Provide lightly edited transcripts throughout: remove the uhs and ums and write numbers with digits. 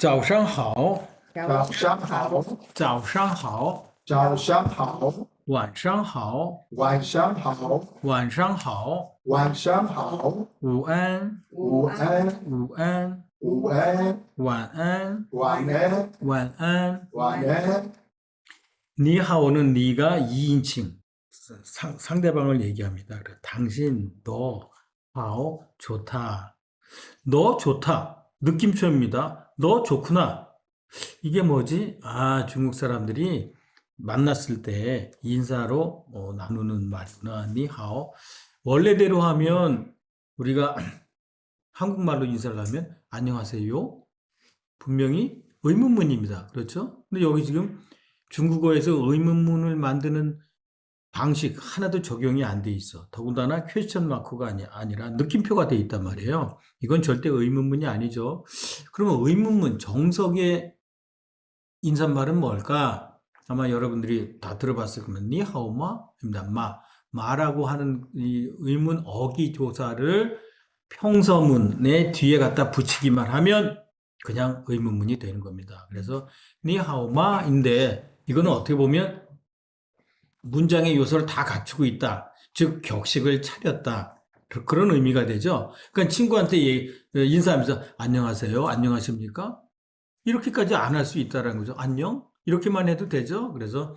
早上好，早上好，早上好，早上好，晚上好，晚上好，晚上好，晚上好，午安，午安，午安，午安，晚安，晚安，晚安。晚安。 니하오는 니가 2인칭 상대방을 얘기합니다. 그래, 당신, 너, 하오, 좋다. 너 좋다. 느낌표입니다. 너 좋구나. 이게 뭐지? 아, 중국 사람들이 만났을 때 인사로 나누는 말이구나. 니하오. 원래대로 하면 우리가 한국말로 인사를 하면 안녕하세요. 분명히 의문문입니다. 그렇죠? 근데 여기 지금 중국어에서 의문문을 만드는 방식 하나도 적용이 안 돼 있어. 더군다나 퀘스천 마크가 아니라 느낌표가 돼 있단 말이에요. 이건 절대 의문문이 아니죠. 그러면 의문문, 정석의 인사말은 뭘까? 아마 여러분들이 다 들어봤을 겁니다. 니하오마입니다. 마라고 하는 이 의문 어기 조사를 평서문의 뒤에 갖다 붙이기만 하면 그냥 의문문이 되는 겁니다. 그래서 니하오마인데 이거는 어떻게 보면 문장의 요소를 다 갖추고 있다. 즉 격식을 차렸다. 그런 의미가 되죠. 그러니까 친구한테 인사하면서 안녕하세요. 안녕하십니까? 이렇게까지 안 할 수 있다는 거죠. 안녕? 이렇게만 해도 되죠. 그래서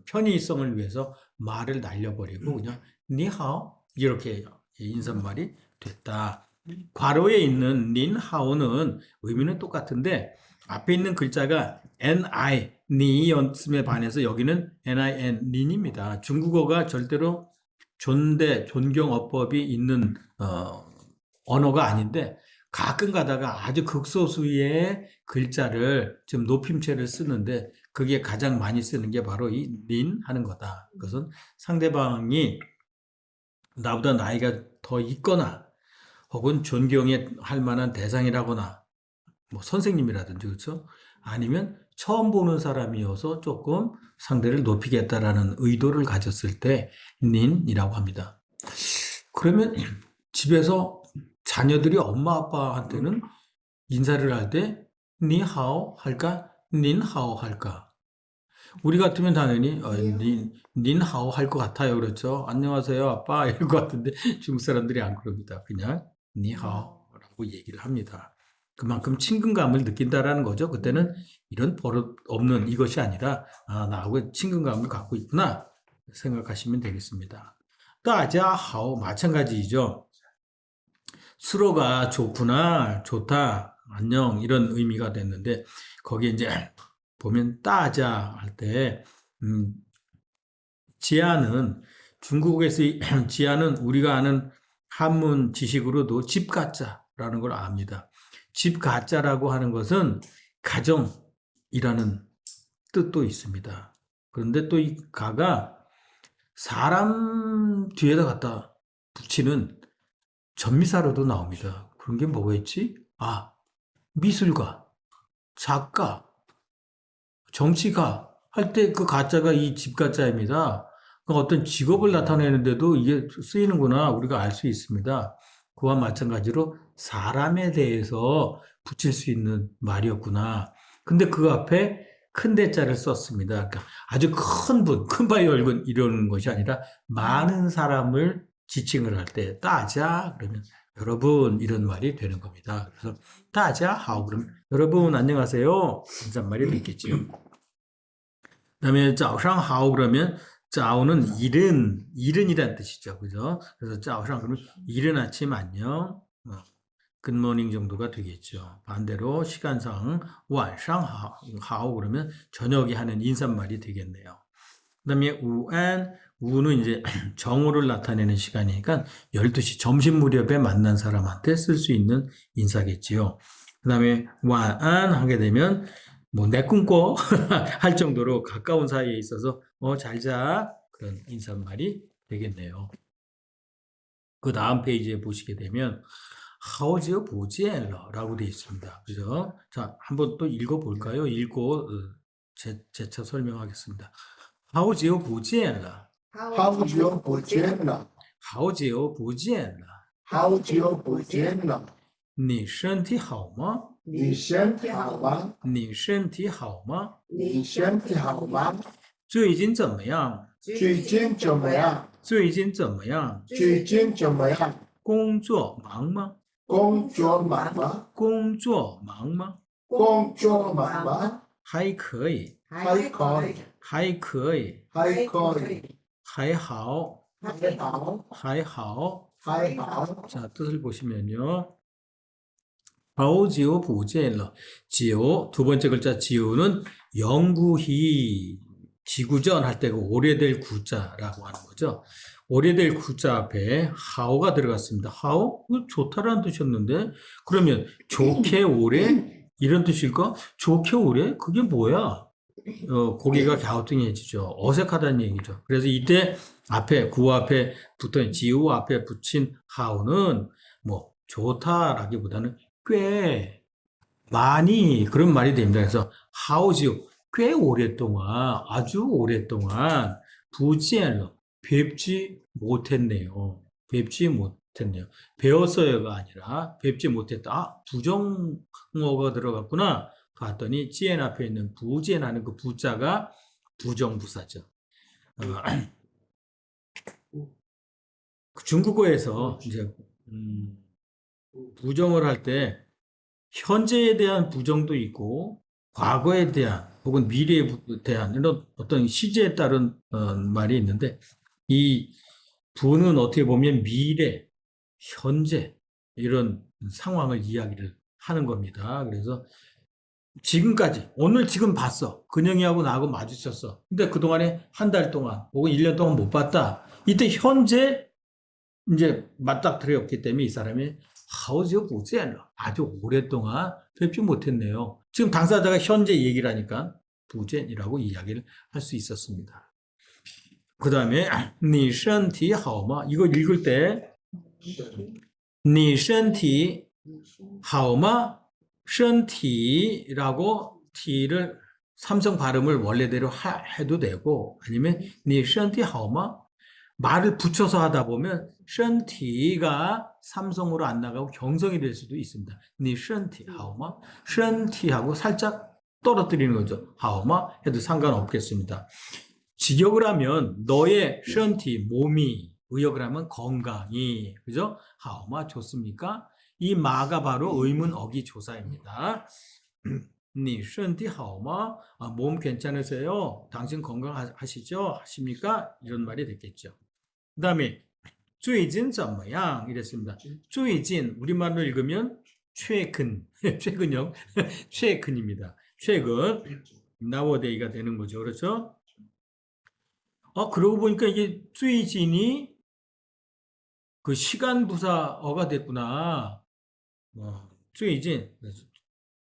편의성을 위해서 말을 날려버리고 그냥 니하오 이렇게 인사말이 됐다. 괄호에 있는 닌하오는 의미는 똑같은데 앞에 있는 글자가 ni, 니였음에 반해서 여기는 nin, 닌입니다. 중국어가 절대로 존대, 존경 어법이 있는 언어가 아닌데 가끔 가다가 아주 극소수의 글자를 좀 높임체를 쓰는데 그게 가장 많이 쓰는 게 바로 이 닌 하는 거다. 그것은 상대방이 나보다 나이가 더 있거나 혹은 존경에 할 만한 대상이라거나 뭐 선생님이라든지 그렇죠? 아니면 처음 보는 사람이어서 조금 상대를 높이겠다라는 의도를 가졌을 때 닌이라고 합니다. 그러면 집에서 자녀들이 엄마 아빠한테는 인사를 할 때 니하오 할까? 닌하오 할까? 우리 같으면 당연히 닌하오 할 것 같아요. 그렇죠? 안녕하세요 아빠 이럴 것 같은데 중국 사람들이 안 그럽니다. 그냥 니하오라고 얘기를 합니다. 그만큼 친근감을 느낀다라는 거죠. 그때는 이런 버릇 없는 이것이 아니라 나하고 친근감을 갖고 있구나 생각하시면 되겠습니다. 따자하오 마찬가지죠. 수로가 좋구나, 좋다, 안녕 이런 의미가 됐는데 거기에 이제 보면 따자 할 때 지아는 중국에서 지아는 우리가 아는 한문 지식으로도 집 가짜라는 걸 압니다. 집 가짜라고 하는 것은 가정이라는 뜻도 있습니다. 그런데 또 이 가가 사람 뒤에다 갖다 붙이는 전미사로도 나옵니다. 그런 게 뭐가 있지? 미술가, 작가, 정치가 할 때 그 가짜가 이 집 가짜입니다. 그러니까 어떤 직업을 나타내는데도 이게 쓰이는구나 우리가 알 수 있습니다. 그와 마찬가지로 사람에 대해서 붙일 수 있는 말이었구나. 근데 그 앞에 큰 대자를 썼습니다. 그러니까 아주 큰 분, 큰 바위 얼굴 이러는 것이 아니라 많은 사람을 지칭을 할 때 따자 그러면 여러분 이런 말이 되는 겁니다. 그래서 따자 하오 그러면 여러분 안녕하세요 인사말이 됐겠죠. 그다음에 早上好 그러면 早는 이른이란 뜻이죠. 그죠? 그래서 早上 그러면 이른 아침 안녕. 굿모닝 정도가 되겠죠. 반대로 시간상 晚上好 그러면 저녁에 하는 인사말이 되겠네요. 그다음에 우안 우는 이제 정오를 나타내는 시간이니까 12시 점심 무렵에 만난 사람한테 쓸 수 있는 인사겠지요. 그다음에 완안 하게 되면 뭐 내 꿈꿔 할 정도로 가까운 사이에 있어서 잘 자 그런 인사말이 되겠네요. 그 다음 페이지에 보시게 되면 하오지어 보지엘러라고 되어 있습니다. 그죠? 자, 한번 또 읽어볼까요? 읽고 재차 설명하겠습니다. 하오지어 보지엘러 好久不见了， 하오지어 보지엘러 好久不见了，你身体好吗?你身体好吗？你身体好吗？你身体好吗？最近怎么样？最近怎么样？最近怎么样？最近怎么样？工作忙吗？工作忙吗？工作忙吗？工作忙吗？还可以，还可以，还可以，还可以，还好，还好，还好.还好。 자, 뜻을 보시면요. 好久不见了. 지오, 두 번째 글자 지오는 영구히, 지구전 할 때 그 오래될 구자라고 하는 거죠. 오래될 구자 앞에 하오가 들어갔습니다. 하오? 좋다라는 뜻이었는데, 그러면 좋게 오래? 이런 뜻일까? 좋게 오래? 그게 뭐야? 고개가 갸우뚱해지죠. 어색하다는 얘기죠. 그래서 이때 앞에, 구 앞에 붙은, 지우 앞에 붙인 하오는 뭐, 좋다라기보다는 꽤 많이 그런 말이 됩니다. 그래서 하오지요. 꽤 오랫동안, 아주 오랫동안 부지엘러, 뵙지 못했네요. 뵙지 못했네요. 배웠어요가 아니라 뵙지 못했다. 아, 부정어가 들어갔구나. 봤더니 지엔 앞에 있는 부지엔 하는 그 부자가 부정부사죠. 중국어에서 이제 부정을 할 때 현재에 대한 부정도 있고 과거에 대한 혹은 미래에 대한 이런 어떤 시제에 따른 말이 있는데 이 부는 어떻게 보면 미래, 현재 이런 상황을 이야기를 하는 겁니다. 그래서 지금까지 오늘 지금 봤어. 근영이하고 나하고 마주쳤어. 근데 그동안에 한 달 동안 혹은 1년 동안 못 봤다. 이때 현재 이제 맞닥뜨렸기 때문에 이 사람이 하우지어 부젠러 아주 오랫동안 뵙지 못했네요. 지금 당사자가 현재 얘기를 하니까 부젠이라고 이야기를 할 수 있었습니다. 그 다음에 니身体好吗? 이거 읽을 때 니身体好吗? 身体라고 t를 삼성 발음을 원래대로 해도 되고 아니면 니 身体好吗? 말을 붙여서 하다 보면 身体가 삼성으로 안 나가고 경성이 될 수도 있습니다. 니 身体好吗? 身体하고 살짝 떨어뜨리는 거죠. 好吗? 해도 상관없겠습니다. 직역을 하면 너의 身体 몸이 의역을 하면 건강이 그죠? 好吗? 좋습니까? 이 마가 바로 의문 어기 조사입니다. 니 身体好吗? 몸 괜찮으세요? 당신 건강하시죠? 하십니까? 이런 말이 됐겠죠. 그 다음에 最近怎么样? 이랬습니다. 最近 우리말로 읽으면 최근 최근형 최근입니다. 최근 nowaday가 되는 거죠. 그렇죠? 그러고 보니까 이게 最近이 그 시간 부사어가 됐구나. 最近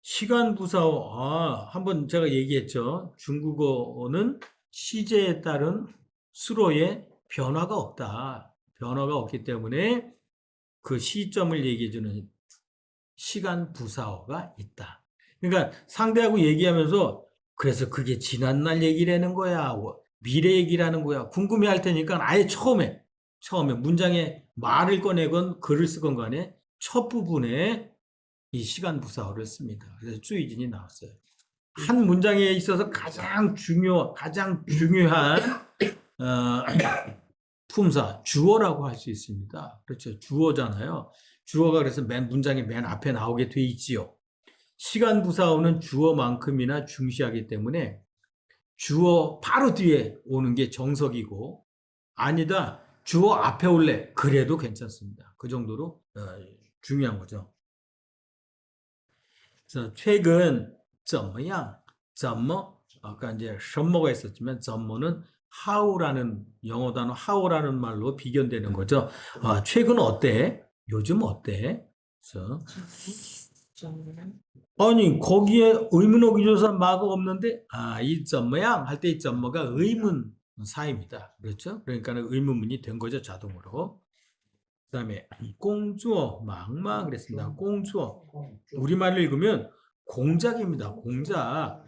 시간 부사어, 한번 제가 얘기했죠. 중국어는 시제에 따른 수로의 변화가 없다. 변화가 없기 때문에 그 시점을 얘기해주는 시간 부사어가 있다. 그러니까 상대하고 얘기하면서 그래서 그게 지난날 얘기라는 거야. 미래 얘기라는 거야. 궁금해 할 테니까 아예 처음에 문장에 말을 꺼내건 글을 쓰건 간에 첫 부분에 이 시간 부사어를 씁니다. 그래서 주의진이 나왔어요. 한 문장에 있어서 가장 중요한 품사, 주어라고 할 수 있습니다. 그렇죠. 주어잖아요. 주어가 그래서 문장의 맨 앞에 나오게 돼 있지요. 시간 부사어는 주어만큼이나 중시하기 때문에 주어 바로 뒤에 오는 게 정석이고 아니다. 주어 앞에 올래. 그래도 괜찮습니다. 그 정도로 중요한 거죠. 그래서 최근 怎么样? 怎么 아까 이제 什么가 있었지만 怎么는 how라는 영어 단어 how라는 말로 비견되는 거죠. 최근 어때? 요즘 어때? 그래서 아니 거기에 의문어기조사 마가 없는데 이 怎么样 할 때 이 怎么가 의문사입니다. 그렇죠? 그러니까 의문문이 된 거죠, 자동으로. 그다음에 工作忙吗 그랬습니다. 工作 우리말로 읽으면 공작입니다. 공작.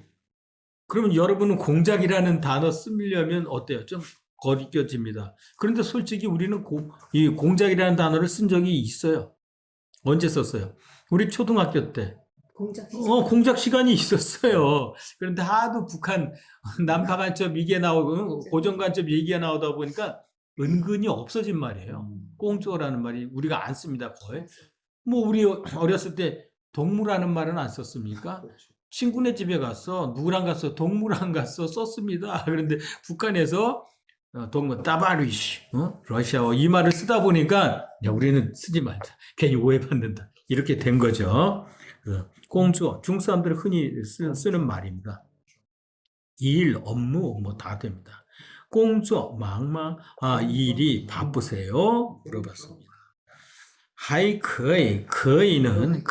그러면 여러분은 공작이라는 단어 쓰려면 어때요? 좀 거리껴집니다. 그런데 솔직히 우리는 이 공작이라는 단어를 쓴 적이 있어요. 언제 썼어요? 우리 초등학교 때 공작 공작 시간이 있었어요. 그런데 하도 북한 난파 간첩 이게 나오고 고정 간첩 얘기가 나오다 보니까 은근히 없어진 말이에요. 꽁조라는 말이 우리가 안 씁니다, 거의. 뭐 우리 어렸을 때 동무라는 말은 안 썼습니까? 친구네 집에 갔어. 누구랑 갔어? 동무랑 갔어. 썼습니다. 그런데 북한에서 동무 따바리시, 러시아어 이 말을 쓰다 보니까 야, 우리는 쓰지 말자. 괜히 오해받는다. 이렇게 된 거죠. 공주, 중국 사람들이 흔히 쓰는 말입니다. 일, 업무 뭐 다 됩니다. 공주, 망망, 일이 바쁘세요? 물어봤습니다. 하이, 거의는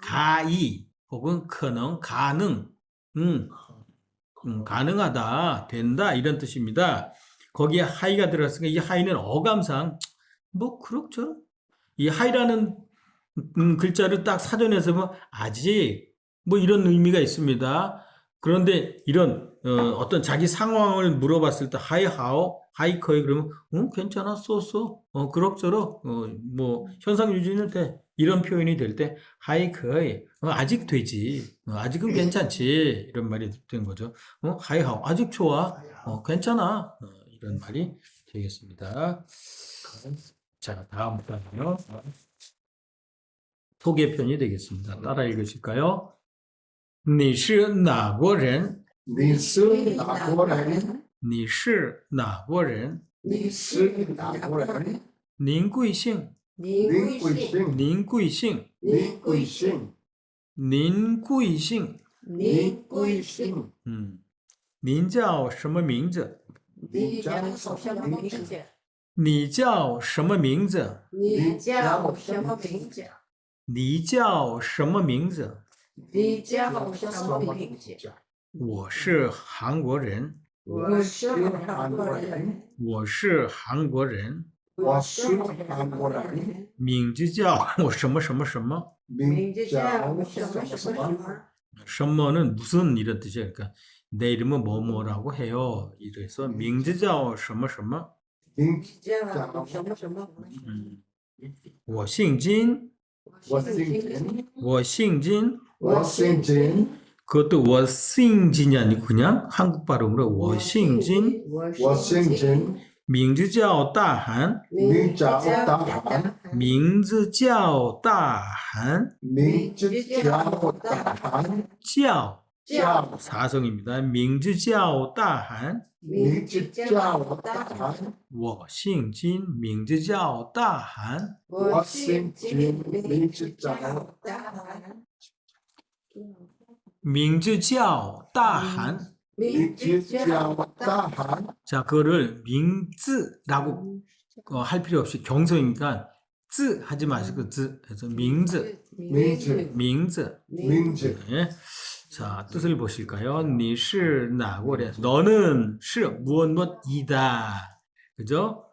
가이 혹은 가능, 가능하다, 된다 이런 뜻입니다. 거기에 하이가 들어갔으니까 이 하이는 어감상 뭐 그럭저럭 이 하이라는 글자를 딱 사전에서 보면 아직 뭐 이런 의미가 있습니다. 그런데 이런 어떤 자기 상황을 물어봤을 때 하이 하오 하이 커이 그러면 괜찮아 쏘쏘 그럭저럭 뭐 현상 유지는 돼 이런 표현이 될 때 하이 커이 아직 되지 아직은 괜찮지 이런 말이 된 거죠. 하이 하오 아직 좋아 괜찮아 이런 말이 되겠습니다. 자 다음부터는요. 소개편이 되겠습니다. 따라 읽으실까요? 你是哪国人?你是哪国人？你是哪国人?你是哪国人？您贵姓?您贵姓？您贵姓?您贵姓？您贵姓?您贵姓？您叫什么名字?你叫什么名字？你叫什么名字?你叫什么名字？你叫什么名字?你叫什么名字？我是韩国人。我是韩国人。我是韩国人。我是韩国人。名字叫什么什么什么。名字叫什么什么什么？ 셔머는 무슨 이런 뜻이에요. 그러니까 내 이름은 뭐뭐라고 해요. 이래서 명字叫什么什么.名字叫什么什么？我姓金.我姓金。我姓金.我姓金。 그것도 我姓金이 아니고 그냥 한국 발음으로 我姓金.我姓金。名字叫大韩.名叫大韩。名字叫大韩.名字叫大韩。叫 사성입니다. 名字叫大韩.名字叫大韩。我姓金,名字叫大韩.我姓金，名字叫大韩。名字叫大韩.名字叫大韩。 자, 그거를 명즈라고 할 필요 없이 경성이니까 字 하지 마시고 字 해서 명즈, 名字， 명즈. 名字， 네. 자, 뜻을 보실까요? 你是哪国人? 너는 是 무엇이다. 그죠?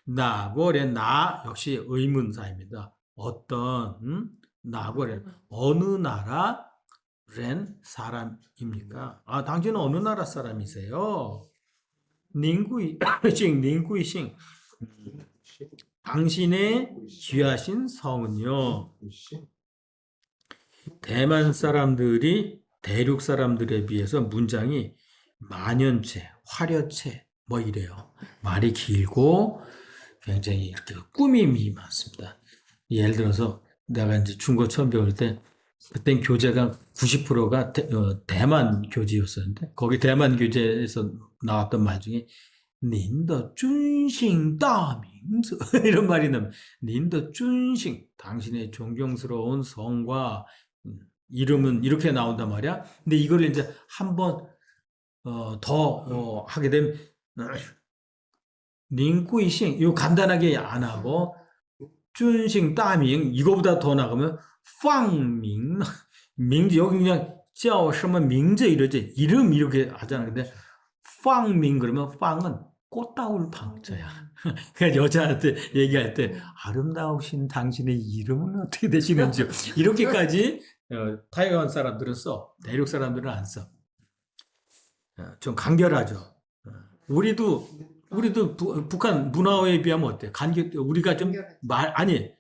哪国人, 나 역시 의문사입니다. 어떤 나고렌 어느 나라 렌 사람입니까? 당신은 어느 나라 사람이세요? 닝구이싱 당신의 귀하신 성은요. 대만 사람들이 대륙 사람들에 비해서 문장이 만연체, 화려체 뭐 이래요. 말이 길고 굉장히 이렇게 꾸밈이 많습니다. 예를 들어서 내가 이제 중국어 처음 배울 때 그땐 교재가 90%가 대만 교재였었는데 거기 대만 교재에서 나왔던 말 중에 您的尊姓大名字 이런 말이 나면 您的尊姓 당신의 존경스러운 성과 이름은 이렇게 나온단 말이야. 근데 이걸 이제 한번 더 하게 되면 您贵姓 이거 간단하게 안 하고 尊姓大名 이거보다 더 나가면 放名 名字 여기 그냥 叫什么名字 이러지 이름 이렇게 하잖아. 근데 放名 그러면 放은 꽃다울 방자야. 그러니까 여자한테 얘기할 때 아름다우신 당신의 이름은 어떻게 되시는지요? 이렇게까지 타이완 사람들은 써. 대륙 사람들은 안 써. 좀 간결하죠. 우리도 북한 문화에 비하면 어때? 우리가 좀 아니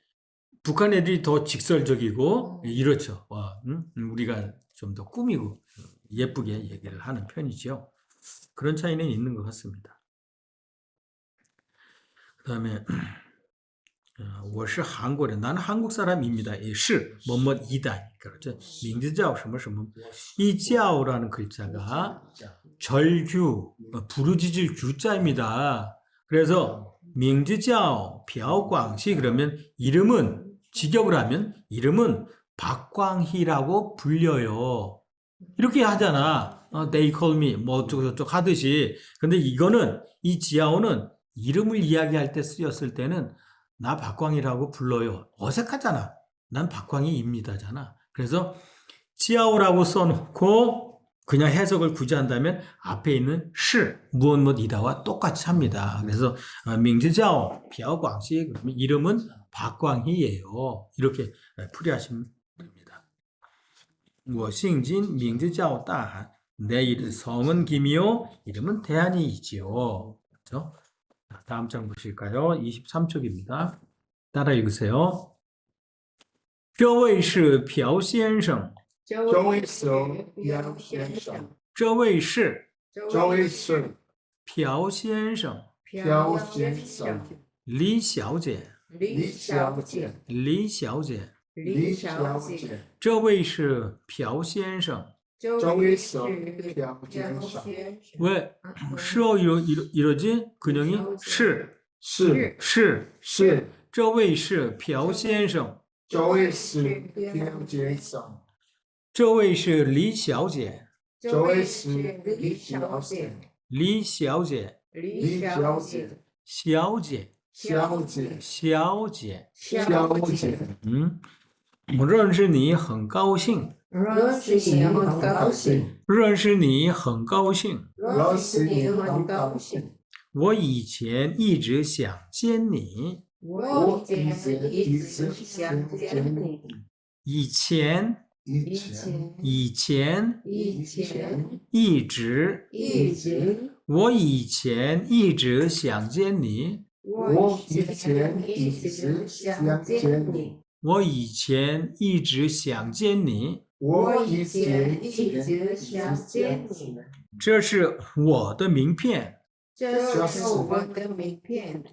북한 애들이 더 직설적이고 이렇죠. 와, 우리가 좀 더 꾸미고 예쁘게 얘기를 하는 편이죠. 그런 차이는 있는 것 같습니다. 그다음에 我是韩国人. 나는 한국 사람입니다. 예, 是 뭐뭐이다. 그렇죠. 名字叫什么什么. 이 叫라는 글자가 절규, 부르짖을 규자입니다. 그래서 名字叫 벼광시 그러면 이름은 직역을 하면 이름은 박광희라고 불려요. 이렇게 하잖아. They call me 뭐 어쩌고저쩌고 하듯이. 근데 이거는 이 지아오는 이름을 이야기할 때 쓰였을 때는 나 박광희라고 불러요. 어색하잖아. 난 박광희입니다잖아. 그래서 지아오라고 써놓고 그냥 해석을 굳이 한다면 앞에 있는 시 무엇무엇이다와 똑같이 합니다. 그래서 명지자오 벼광시 그러면 이름은 박광희예요. 이렇게 풀이하시면 됩니다. 我姓金 名字叫大韩 내 성은 김이요. 이름은 대한이지요. 그렇죠? 다음 장 보실까요? 23쪽입니다. 따라 읽으세요. 这位是朴先生这位是朴先生，这位是这位是朴先生朴先生，李小姐李小姐，李小姐李小姐，这位是朴先生这位是朴先生， 왜 시어 이러지? 근영이 是是是这位是朴先生这位是朴先生，这位是李小姐这位是李小姐，李小姐李小姐，小姐小姐，小姐小姐，我认识你很高兴认识你很高兴，认识你很高兴认识你很高兴。我以前一直想见你我以前一直想见你，以前以前以前一一直直，我以前一直想见你我以前一直想见你，我以前一直想见你我以前一直想见你，这是我的名片这是我的名片，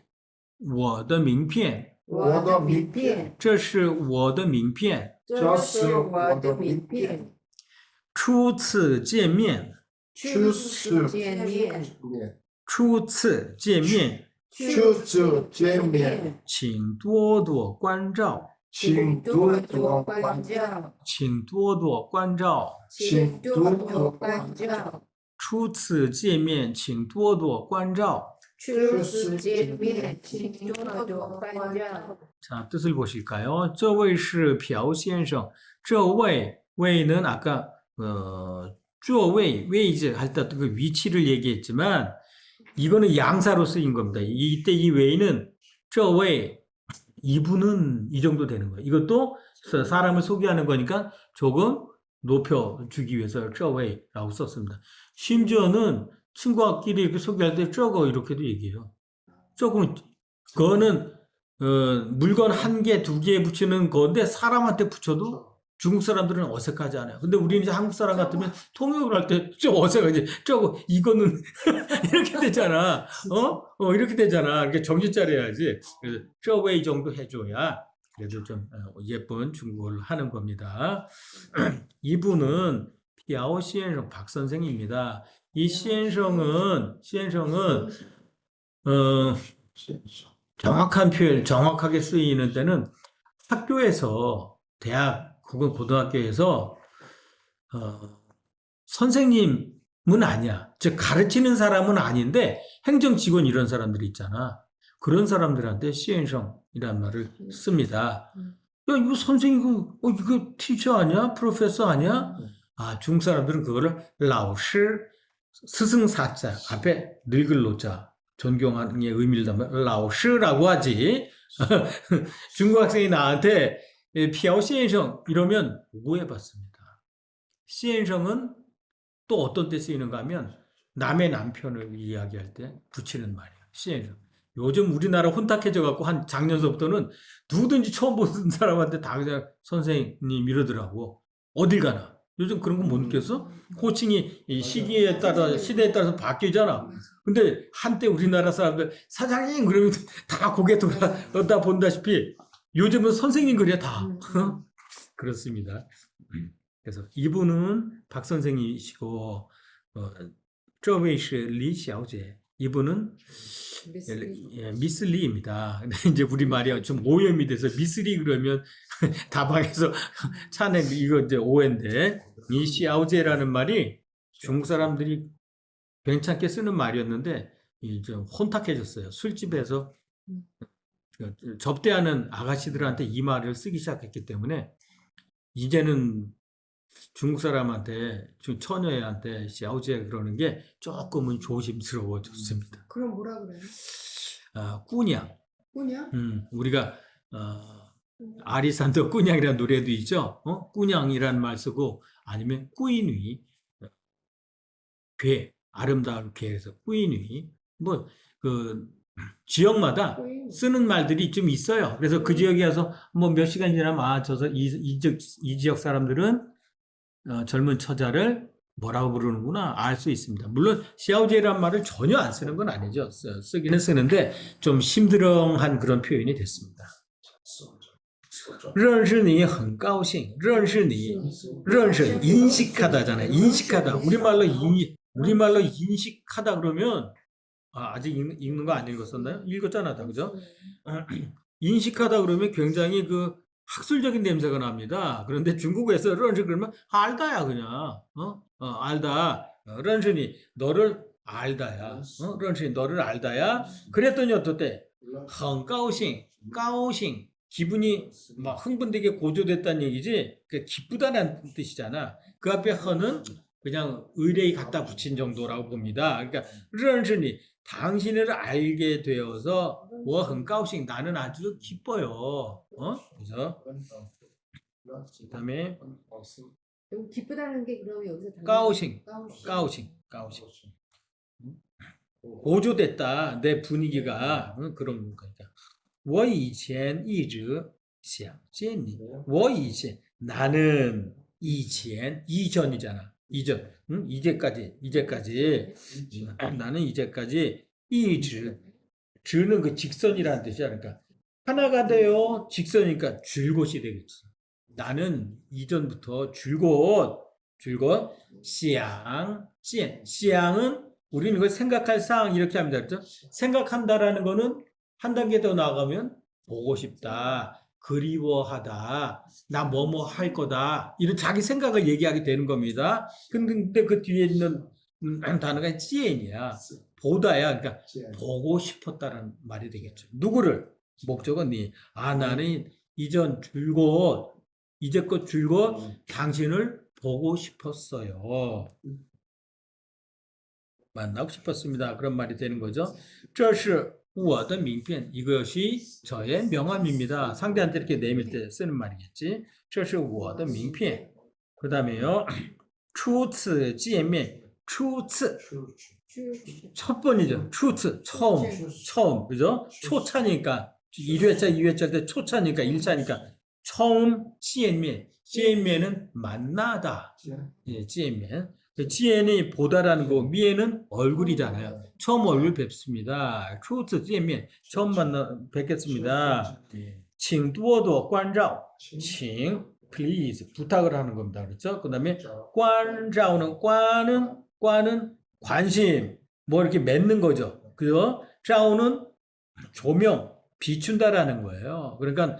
我的名片我的名片，这是我的名片这是我的名片。初次见面初次见面，初次见面初次见面，请多多关照请多多关照，请多多关照请多多关照。初次见面请多多关照初次见面，请多多关照。 자, 뜻을 보실까요? 这位是朴先生这位는 아까 저位置할 때 그 위치를 얘기했지만 이거는 양사로 쓰인 겁니다. 이때 이 왜는 这位이분은 이 정도 되는 거예요. 이것도 사람을 소개하는 거니까 조금 높여주기 위해서 这位라고 썼습니다. 심지어는 친구끼리 이렇게 소개할 때 저거 이렇게도 얘기해요. 조금 그거는 물건 한 개, 두 개에 붙이는 건데 사람한테 붙여도 중국 사람들은 어색하지 않아요. 근데 우리는 이제 한국 사람 같으면 통역을 할 때 좀 어색하지. 저거 이거는 이렇게 되잖아. 이렇게 되잖아. 이렇게 정신 차려야지. 그래서 这位 정도 해줘야 그래도 좀 예쁜 중국어를 하는 겁니다. 이분은 朴先生 박 선생입니다. 이 先生은 정확한 표현, 정확하게 쓰이는 때는 학교에서 대학 혹은 고등학교에서 선생님은 아니야. 즉 가르치는 사람은 아닌데 행정 직원 이런 사람들이 있잖아. 그런 사람들한테 先生이란 말을 씁니다. 야, 이거 선생이고 이거 티처 아니야? 프로페서 아니야? 아, 중국 사람들은 그거를 老师 스승사자 앞에 늙을 노자 존경하는 의미를 담은 老师라고 하지. 중국 학생이 나한테 朴先生 이러면 오해받습니다. 先生은 또 어떤 때 쓰이는가 하면 남의 남편을 이야기할 때 붙이는 말이에요. 先生. 요즘 우리나라 혼탁해져 갖고 한 작년서부터는 누구든지 처음 보는 사람한테 다 그냥 선생님 이러더라고. 어딜 가나. 요즘 그런 거 못 느꼈어? 호칭이 이 시기에 따라 시대에 따라서 바뀌잖아. 근데 한때 우리나라 사람들 사장님 그러면 다 고개 돌아다 본다시피 요즘은 선생님 그래 다. 그렇습니다. 그래서 이분은 박 선생님이시고这位是李小姐. 이분은 미스 리입니다. 근데 이제 우리말이 좀 오염이 돼서 미스 리 그러면 다방에서 차내 이거 이제 오해인데 이 시아오제라는 말이 중국 사람들이 괜찮게 쓰는 말이었는데 이제 혼탁해졌어요. 술집에서 접대하는 아가씨들한테 이 말을 쓰기 시작했기 때문에 이제는 중국 사람한테 처녀한테 시아오제 그러는 게 조금은 조심스러워졌습니다. 그럼 뭐라 그래요? 꾸냥. 꾸냐? 우리가 아리산더 꾸냥이라는 노래도 있죠. 꾸냥이라는 말 쓰고 아니면 꾸이누이 괴 아름다운 괴에서 꾸이누이 뭐 그 지역마다 쓰는 말들이 좀 있어요. 그래서 그 지역에 와서 뭐 몇 시간 지나면 이 지역 사람들은 젊은 처자를 뭐라고 부르는구나 알 수 있습니다. 물론 시아오제란 말을 전혀 안 쓰는 건 아니죠. 쓰기는 쓰는데 좀 심드렁한 그런 표현이 됐습니다. 认识你很高兴认识你 인식하다잖아요. 인식하다. 우리말로 인식하다 그러면 아직 읽는 거 안 읽었었나요? 읽었잖아, 다 그죠? 인식하다 그러면 굉장히 그 학술적인 냄새가 납니다. 그런데 중국에서 认识 그러면 알다야 그냥. 알다. 认识你 너를 알다야. 认识你 너를 알다야. 그랬더니 어떻대? 很高兴 高兴 기분이 막 흥분되게 고조됐다는 얘기지. 그 기쁘다는 뜻이잖아. 그 앞에 허는 그냥 의뢰이 갖다 붙인 정도라고 봅니다. 그러니까 认识你 당신을 알게 되어서 我很高兴 나는 아주 기뻐요. 그죠? 그다음에 너무 기쁘다는 게 그럼 여기서 까오싱, 까오싱. 고조됐다. 내 분위기가 그런 거니까. 我以前一直想见你我以前 나는 이전 이전이잖아. 이전. 이제까지 나는 이제까지 一直 直는 그 직선이라는 뜻이야. 그러니까 하나가 돼요. 직선이니까 줄곧이 되겠지. 나는 이전부터 줄곧 想见 想은 우리는 이걸 생각할 사항 이렇게 합니다. 그렇죠? 생각한다라는 거는 한 단계 더 나아가면 보고 싶다, 그리워하다, 나 뭐뭐 할 거다 이런 자기 생각을 얘기하게 되는 겁니다. 근데 그 뒤에 있는 단어가 지엔이야. 보다야. 그러니까 보고 싶었다는 말이 되겠죠. 누구를? 목적은 니. 나는 이제껏 줄곧 당신을 보고 싶었어요. 만나고 싶었습니다. 그런 말이 되는 거죠. 这是我的名片 이것이 저의 명함입니다. 상대한테 이렇게 내밀 때 쓰는 말이겠지. 这是我的名片 그 다음에요. 初次见面 初次 첫 번이죠. 初次 처음 그죠? 초차니까 1회차 2회차 때 초차니까 1차니까 처음 见面 见面은 만나다. 예, 见面 지엔이 보다라는 거, 미에는 얼굴이잖아요. 처음 얼굴 뵙습니다. 初次见面 처음 뵙겠습니다. 请多多关照请 please 부탁을 하는 겁니다. 그렇죠? 그 다음에 关照는 관은 관심 뭐 이렇게 맺는 거죠. 그죠? 照는 조명 비춘다라는 거예요. 그러니까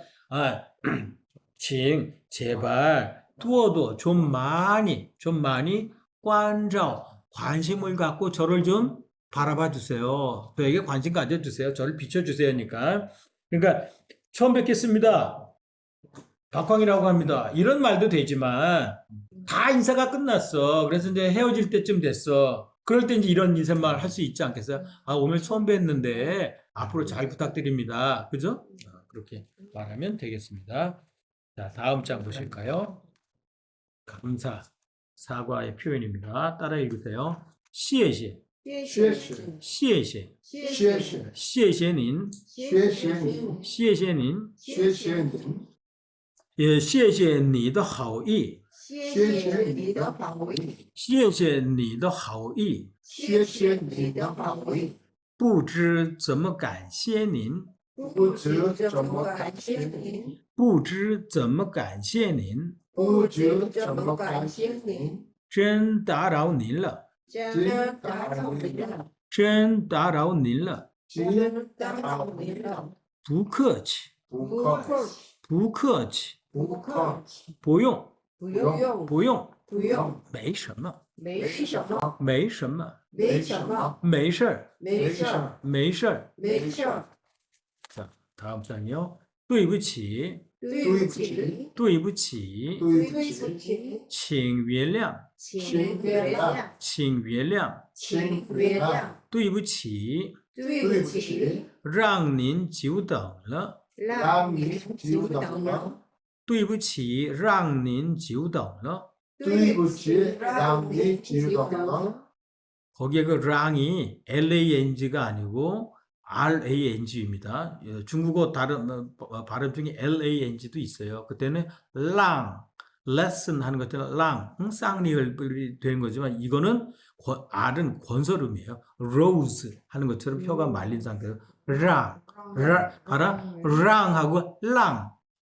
请 제발 多多 좀 많이 관심을 갖고 저를 좀 바라봐 주세요. 저에게 관심 가져주세요. 저를 비춰주세요니까. 그러니까 처음 뵙겠습니다. 박광이라고 합니다. 이런 말도 되지만 다 인사가 끝났어. 그래서 이제 헤어질 때쯤 됐어. 그럴 때 이제 이런 인사말 할 수 있지 않겠어요? 오늘 처음 뵀는데 앞으로 잘 부탁드립니다. 그죠? 그렇게 말하면 되겠습니다. 자, 다음 장 보실까요? 감사. 사과의 표현입니다. 따라 읽으세요. 谢谢谢谢谢谢，谢谢，谢谢谢，谢谢您，谢谢您，谢谢您，谢谢您，也谢谢你的好意，谢谢你的好意，谢谢你的好意，谢谢你的好意，不知怎么感谢您，不知怎么感谢您，不知怎么感谢您，不知怎么感谢您，真打扰您了，真打扰您了，真打扰您了，真打扰您了，不客气，不不客客气，不客气，不客气，不用，不用，不用，不用，没什么，没什么，没什么，没什么，没事儿，没事儿，没事儿。没事儿， 자, 다음 장이요. 对不起,对不起，对不起,对不对不起，起，请原谅,请原谅，请原谅,请原谅，对不起,对不起，让您久等了,让您久等了，对不起,让您久等了.对不起，让你久等了。 거기에 그 랑이 LANG가 아니고 RANG입니다. 중국어 다른 발음 중에 LANG도 있어요. 그때는 랑, lesson 하는 것처럼 랑, 쌍리을이 되는 거지만 이거는 R은 권설음이에요. rose 하는 것처럼 혀가 말린 상태로 랑, 알아? 랑하고 랑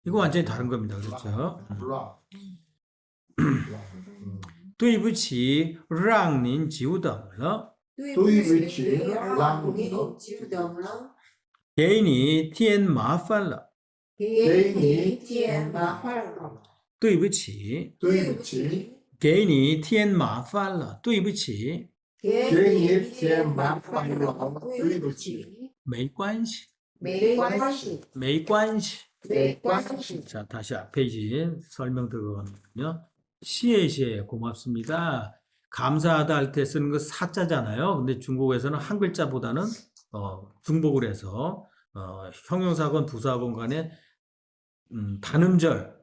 이거 완전히 다른 겁니다. 그렇죠? 对不起,让您久等了.对对不起，让您你久等了，给你添麻烦了.给你添麻烦了，对不起,对不起，给你添麻烦了.对不起,给你添麻烦了，对不起，没关系,没关系，没关系.没关系， 자, 다시 앞에 이제 설명 들어가면요. 谢谢, 고맙습니다. 감사하다 할 때 쓰는 거 사자잖아요. 근데 중국에서는 한 글자보다는 중복을 해서 형용사건 부사건 간에 단음절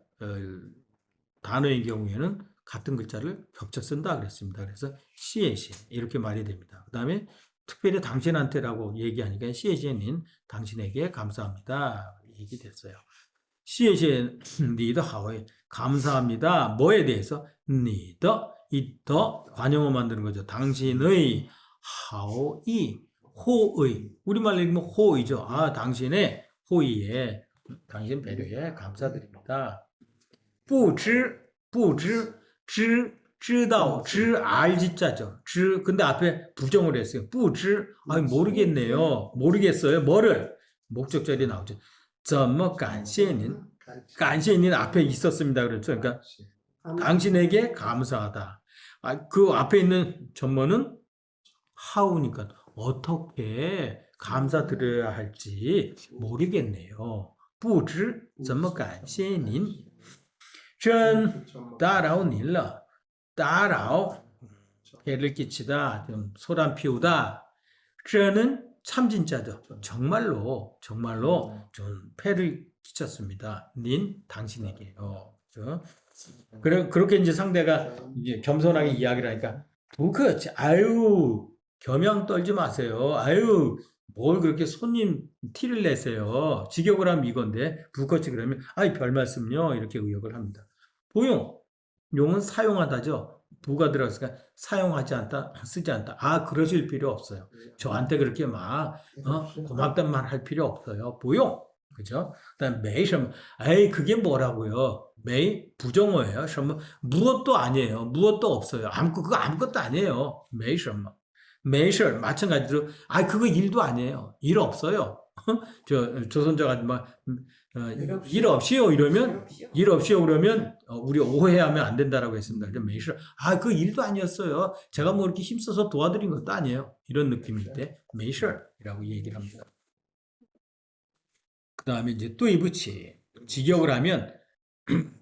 단어의 경우에는 같은 글자를 겹쳐 쓴다 그랬습니다. 그래서 谢谢 이렇게 말이 됩니다. 그 다음에 특별히 당신한테라고 얘기하니까 谢谢您 당신에게 감사합니다. 얘기됐어요. 谢谢你的好意 감사합니다. 뭐에 대해서? 你的 이 더 관용어 만드는 거죠. 당신의 好意 호의 우리말로 읽으면 호의죠. 아 당신의 호의에 당신 배려에 감사드립니다. 不知 知道 알지자죠. 근데 앞에 부정을 했어요. 不知 아니 모르겠네요. 모르겠어요. 뭐를? 목적절이 나오죠. 怎么感谢您 感谢님 앞에 있었습니다. 그렇죠. 그러니까 당신에게 감사하다. 그 앞에 있는 전문은 how니까 어떻게 감사드려야 할지 모르겠네요. 不知怎么感谢您真打扰您了. 打扰 해를 끼치다, 좀 소란 피우다. 真은 참진자죠. 정말로 좀 폐를 끼쳤습니다. 닌 당신에게요. 그렇죠? 그렇게 이제 상대가 이제 겸손하게 이야기를 하니까 부커치 아유 겸양 떨지 마세요. 아유 뭘 그렇게 손님 티를 내세요. 직역을 하면 이건데 부커치 그러면 아이 별 말씀요 이렇게 의역을 합니다. 보용 용은 사용하다죠. 부가 들어갔으니까 사용하지 않다, 쓰지 않다. 아, 그러실 필요 없어요. 저한테 그렇게 막 고맙단 말 할 필요 없어요. 보용, 그죠? 그다음 메이 什么? 에이, 그게 뭐라고요? 메이 부정어예요. 什么? 무엇도 아니에요. 무엇도 없어요. 그거 아무것도 아니에요. 메이 什么? 메이 事 마찬가지로 아, 그거 일도 아니에요. 일 없어요. 조선자가 막 일 없이요 이러면 우리 오해하면 안 된다라고 했습니다. 메이셔 아, 그 일도 아니었어요. 제가 뭐 이렇게 힘써서 도와드린 것도 아니에요. 이런 느낌일 때 메이셔라고 얘기를 합니다. 그 다음에 이제 对不起 직역을 하면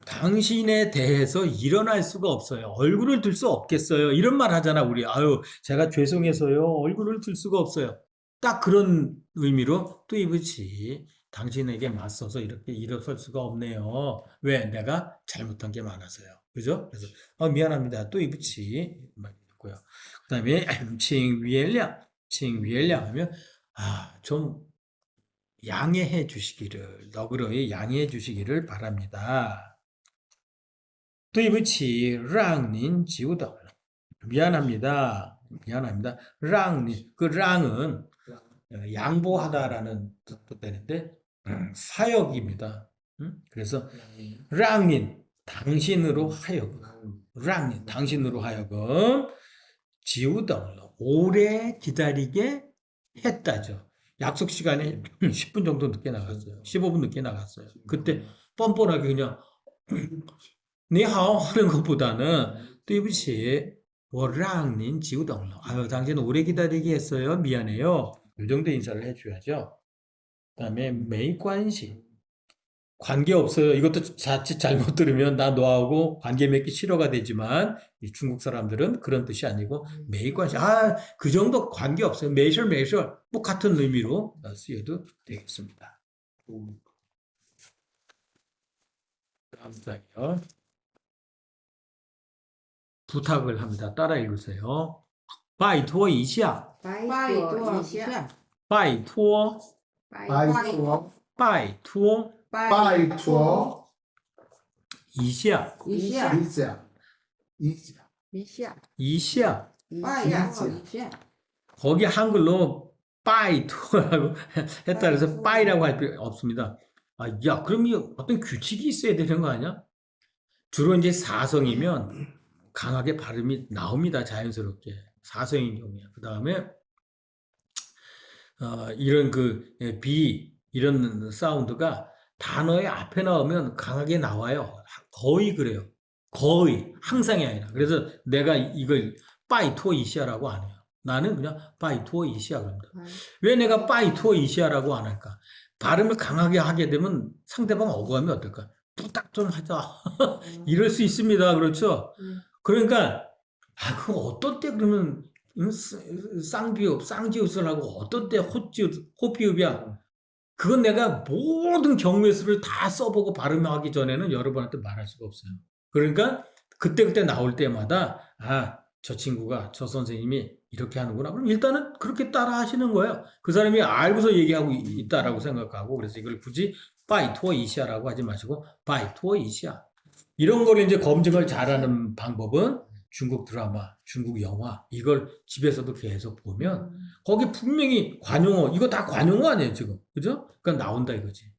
당신에 대해서 일어날 수가 없어요. 얼굴을 들 수 없겠어요. 이런 말 하잖아 우리. 아유 제가 죄송해서요. 얼굴을 들 수가 없어요. 딱 그런 의미로 对不起 당신에게 맞서서 이렇게 일어설 수가 없네요. 왜? 내가 잘못한 게 많아서요. 그죠? 그래서 미안합니다. 对不起 되겠고요. 그 다음에 请原谅, 请原谅 하면 좀 양해해 주시기를, 너그러이 양해해 주시기를 바랍니다. 对不起让您久等了. 미안합니다. 미안합니다. 让您, 그 랑은 양보하다라는 뜻도 되는데 사역입니다. 그래서 让您 당신으로 하여금, 让您 당신으로 하여금 久等了 오래 기다리게 했다죠. 약속 시간에 10분 정도 늦게 나갔어요. 15분 늦게 나갔어요. 그때 뻔뻔하게 그냥 你好 하는 것보다는 对不起我让您久等了. 아유, 당신 오래 기다리게 했어요. 미안해요. 이 정도 인사를 해줘야죠. 그 다음에 没关系. 관계없어요. 이것도 자칫 잘못 들으면 나 너하고 관계 맺기 싫어가 되지만 이 중국 사람들은 그런 뜻이 아니고 没关系. 그 정도 관계없어요. 没事没事. 뭐 같은 의미로 쓰여도 되겠습니다. 다음 장이요. 부탁을 합니다. 따라 읽으세요. 拜托一下,拜托一下，拜托,拜托拜托拜托一下,一下一下一下一下，一下. 拜托一下， 거기 한글로 빠이토라고 했다 그래서 빠이라고 할 필요 없습니다. 야, 그럼 이 어떤 규칙이 있어야 되는 거 아니야? 주로 이제 사성이면 강하게 발음이 나옵니다. 자연스럽게. 사성인 경우에. 그 다음에 이런 이런 사운드가 단어의 앞에 나오면 강하게 나와요. 거의 그래요. 거의. 항상이 아니라. 그래서 내가 이걸 빠이토 이시아라고 안 해요. 나는 그냥 빠이토 이시아 그럽니다. 왜 내가 빠이토 이시아라고 안 할까? 발음을 강하게 하게 되면 상대방 억울하면 어떨까? 부탁 좀 하자. 이럴 수 있습니다. 그렇죠? 그러니까 그 어떤 때 그러면 쌍비읍, 쌍지읒을 하고 어떤 때 호피읍이야. 그건 내가 모든 경우의 수를 다 써보고 발음하기 전에는 여러분한테 말할 수가 없어요. 그러니까 그때 나올 때마다 저 친구가, 저 선생님이 이렇게 하는구나. 그럼 일단은 그렇게 따라 하시는 거예요. 그 사람이 알고서 얘기하고 있다라고 생각하고, 그래서 이걸 굳이 바이토 이시아라고 하지 마시고 바이토 이시아. 이런 걸 이제 검증을 잘하는 방법은 중국 드라마, 중국 영화, 이걸 집에서도 계속 보면 거기 분명히 관용어, 이거 다 관용어 아니에요, 지금. 그죠? 그러니까 나온다 이거지.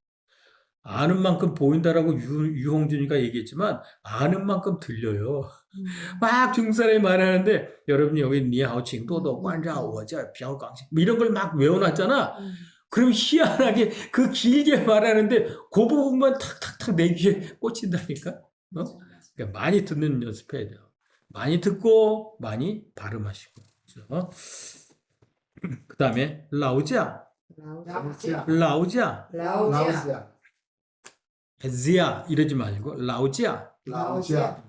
아는 만큼 보인다라고 유홍준이가 얘기했지만 아는 만큼 들려요. 막 중국 사람이 말하는데 여러분이 여기 니하오 칭도도 관자 워저 벼강식 이런 걸 막 외워놨잖아. 그럼 희한하게 그 길게 말하는데 그 부분만 탁탁탁 내 귀에 꽂힌다니까. 그러니까 많이 듣는 연습해야 돼요. 많이 듣고 많이 발음하시고. 그렇죠? 그 다음에 라오지아, 老家 라오지아, 老老家 家 지아 이러지 말고 라오지아. 老家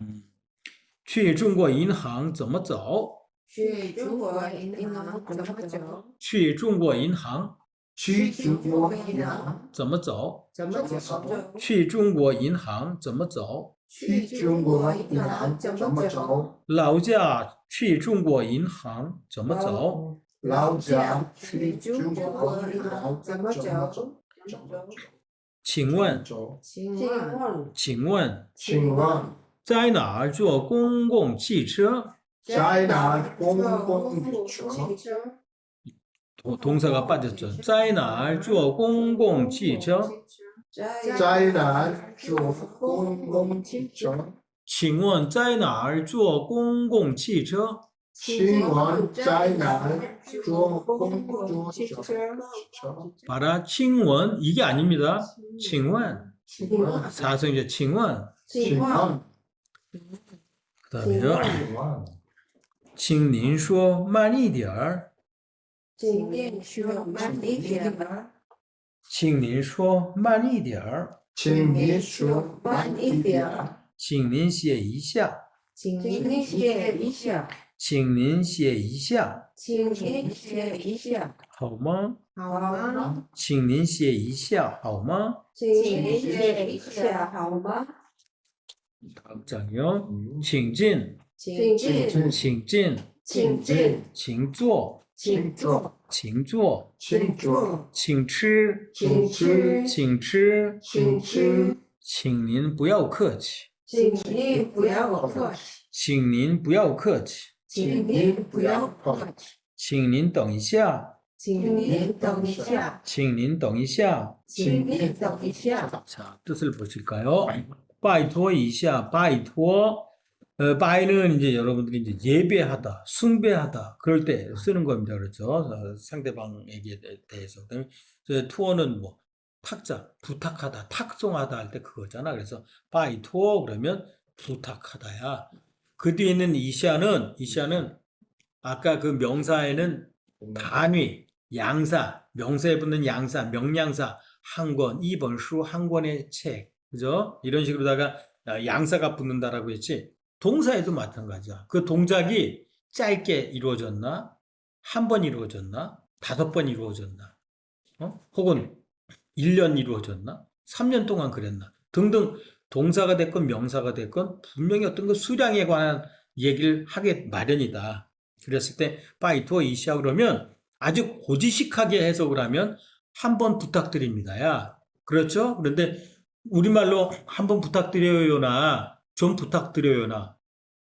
去中国银行怎么走？去中国银行怎么走？去中国银行去中中国国银行怎么走？怎么走？去中国银行怎么走？去中国银行怎么走？老家去中国银行怎么走？老家去中国银行怎么走？请问，请问请问请问在哪儿坐公共汽车？在哪公共汽车？ 동사가 빠졌죠. 在哪儿坐公共汽车？在哪坐公共汽车？请问在哪儿坐公共汽车？请问在哪坐公共汽车？ 봐라, 请问 이게 아닙니다. 请问请问 사성이죠. 请问请问 그다음에요. 请问请您说慢一点儿。请您说慢一点儿，请您说慢一点儿。请您说慢一点儿，请您写一下。请您写一下，请您写一下，请您写一下，好吗？好吗？请您写一下，好吗？请您写一下，好吗？ 다음 장이요. 请进，请进，请进，请进，请坐，请坐，请坐，请坐，请吃，请吃，请吃，请吃，请您不要客气，请您不要客气，请您不要客气，请您不要客气，请您等一下，请您等一下，请您等一下。请您等一下。 자, 뜻을 보실까요? 拜托一下, 拜托. 바이는 이제 여러분들이 이제 예배하다, 숭배하다, 그럴 때 쓰는 겁니다. 그렇죠? 상대방에게 대해서. 그다음에 투어는 뭐, 탁자, 부탁하다, 탁송하다 할 때 그거잖아. 그래서 바이토 그러면 부탁하다야. 그 뒤에 있는 이샤는 아까 그 명사에는 단위, 양사, 명사에 붙는 양사, 명량사, 한 권, 2번 수, 한 권의 책. 그죠? 이런 식으로다가 양사가 붙는다라고 했지. 동사에도 마찬가지야. 그 동작이 짧게 이루어졌나? 한 번 이루어졌나? 5번 이루어졌나? 혹은 1년 이루어졌나? 3년 동안 그랬나? 등등 동사가 됐건 명사가 됐건 분명히 어떤 그 수량에 관한 얘기를 하게 마련이다. 그랬을 때 바이토 이시아 그러면 아주 고지식하게 해석을 하면 한 번 부탁드립니다야. 그렇죠? 그런데 우리말로 한 번 부탁드려요나 좀 부탁드려요나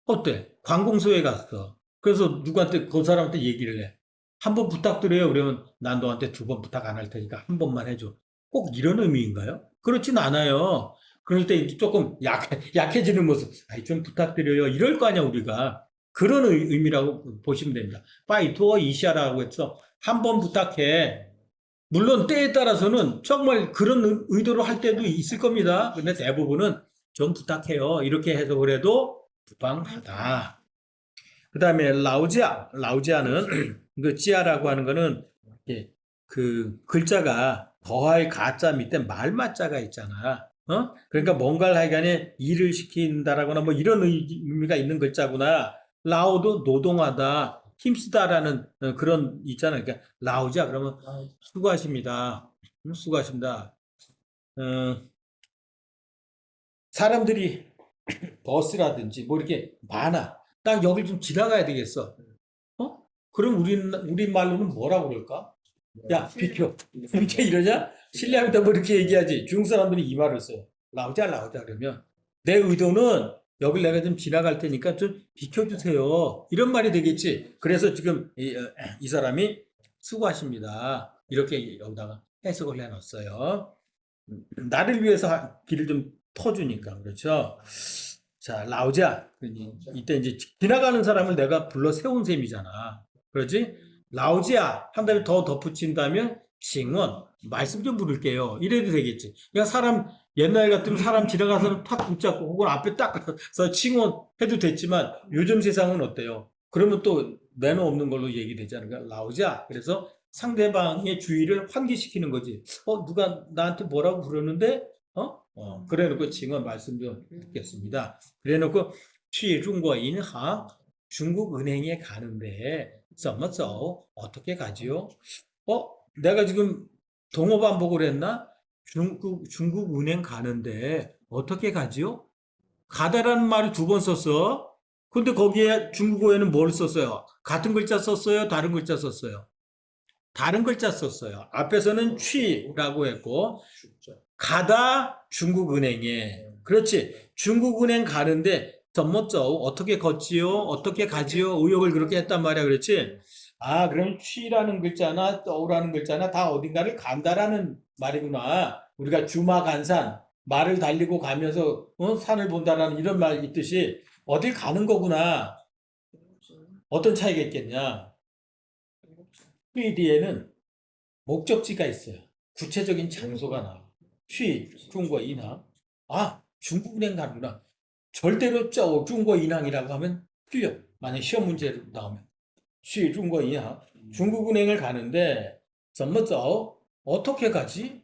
어때? 관공서에 갔어. 그래서 누구한테 그 사람한테 얘기를 해. 한 번 부탁드려요. 그러면 난 너한테 2번 부탁 안 할 테니까 한 번만 해줘. 꼭 이런 의미인가요? 그렇진 않아요. 그럴 때 조금 약해지는 모습. 아이, 좀 부탁드려요. 이럴 거 아니야 우리가. 그런 의미라고 보시면 됩니다. 바이토 이시아라고 해서 한 번 부탁해. 물론 때에 따라서는 정말 그런 의도로 할 때도 있을 겁니다. 근데 대부분은 좀 부탁해요. 이렇게 해석을 해도 무방하다. 그 다음에 라우지아는 그 지아라고 하는 거는 그 글자가 더할 가자 밑에 말맞자가 있잖아. 그러니까 뭔가를 하여간에 일을 시킨다라거나 뭐 이런 의미가 있는 글자구나. 라우도 노동하다. 힘쓰다라는 그런 있잖아요. 그러니까 라우자 그러면 수고하십니다. 수고하십니다. 사람들이 버스라든지 뭐 이렇게 많아. 딱 여길 좀 지나가야 되겠어. 그럼 우리 말로는 뭐라고 그럴까? 야, 비켜. 이렇게 이러냐? 실례합니다. 뭐 이렇게 얘기하지. 중국 사람들이 이 말을 써요. 라우자 그러면 내 의도는 여길 내가 좀 지나갈 테니까 좀 비켜주세요. 이런 말이 되겠지. 그래서 지금 이 사람이 수고하십니다. 이렇게 여기다가 해석을 해놨어요. 나를 위해서 길을 좀 터주니까. 그렇죠? 자, 라우자. 이때 이제 지나가는 사람을 내가 불러 세운 셈이잖아. 그렇지? 라우지아. 한 다음에 더 덧붙인다면 징원. 말씀 좀 부를게요. 이래도 되겠지. 그러니까 사람 옛날 같으면 사람 지나가서 탁 붙잡고 혹은 앞에 딱 가서 칭원 해도 됐지만 요즘 세상은 어때요? 그러면 또 매너 없는 걸로 얘기되지 않을까? 라우자. 그래서 상대방의 주의를 환기시키는 거지. 누가 나한테 뭐라고 부르는데? 그래 놓고 칭원 말씀 좀 듣겠습니다. 그래 놓고 중국 인항 중국 은행에 가는데 怎么走? 어떻게 가지요? 내가 지금 동어 반복을 했나? 중국 은행 가는데 어떻게 가지요? 가다라는 말을 2번 썼어. 근데 거기에 중국어에는 뭘 썼어요? 같은 글자 썼어요? 다른 글자 썼어요? 다른 글자 썼어요. 앞에서는 취라고 했고 가다 중국은행에. 그렇지. 중국은행 가는데 怎么走? 어떻게 걷지요? 어떻게 가지요? 의역을 그렇게 했단 말이야. 그렇지? 그럼 취라는 글자나 떠우라는 글자나 다 어딘가를 간다라는 말이구나. 우리가 주마간산, 말을 달리고 가면서 산을 본다라는 이런 말 있듯이 어딜 가는 거구나. 어떤 차이가 있겠냐? 취 뒤에는 목적지가 있어요. 구체적인 장소가 나와. 취, 중국어 인항. 중국은행 가는구나. 절대로 중국어 인항이라고 하면 틀려. 만약 시험 문제로 나오면. 취, 중국어 인항. 중국은행을 가는데 怎么走? 어떻게 가지?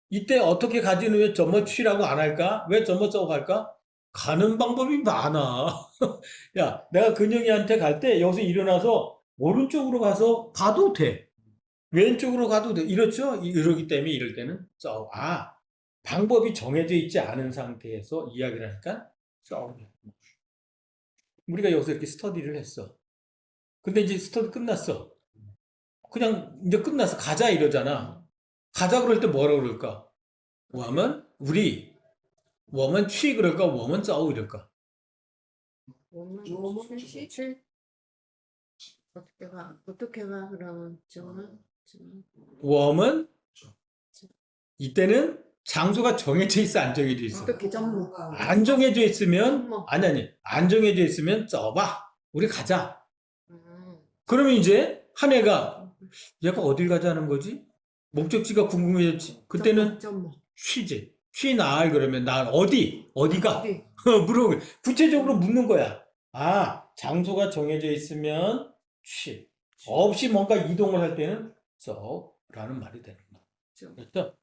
이때 어떻게 가지는 왜 怎么취라고 안 할까? 왜 怎么走 갈까? 가는 방법이 많아. 야, 내가 근영이한테 갈 때 여기서 일어나서 오른쪽으로 가도 돼. 왼쪽으로 가도 돼. 이렇죠? 이러기 때문에 이럴 때는 방법이 정해져 있지 않은 상태에서 이야기를 하니까 우리가 여기서 이렇게 스터디를 했어. 근데 이제 스터디 끝났어. 그냥 이제 끝났어. 가자 이러잖아. 가자 그럴 때 뭐라 그럴까? 我们去 그럴까? 我们走 이럴까? 我们去 어떻게 가 그러면 저는 我们 이때는 장소가 정해져 있어, 안 정해져 있어? 어떻게 전무 안 정해져 있으면 전무 아니 안 정해져 있으면 써봐. 우리 가자. 음. 그러면 이제 한 애가 얘가 어딜 가자는 거지? 목적지가 궁금해졌지. 그때는 전무 쉬지. 쉬날 그러면 날 어디가? 어디 물어보 구체적으로 묻는 거야. 아, 장소가 정해져 있으면 쉬. 없이 뭔가 이동을 할 때는 써라는 말이 되는 거야. 저- 그렇죠?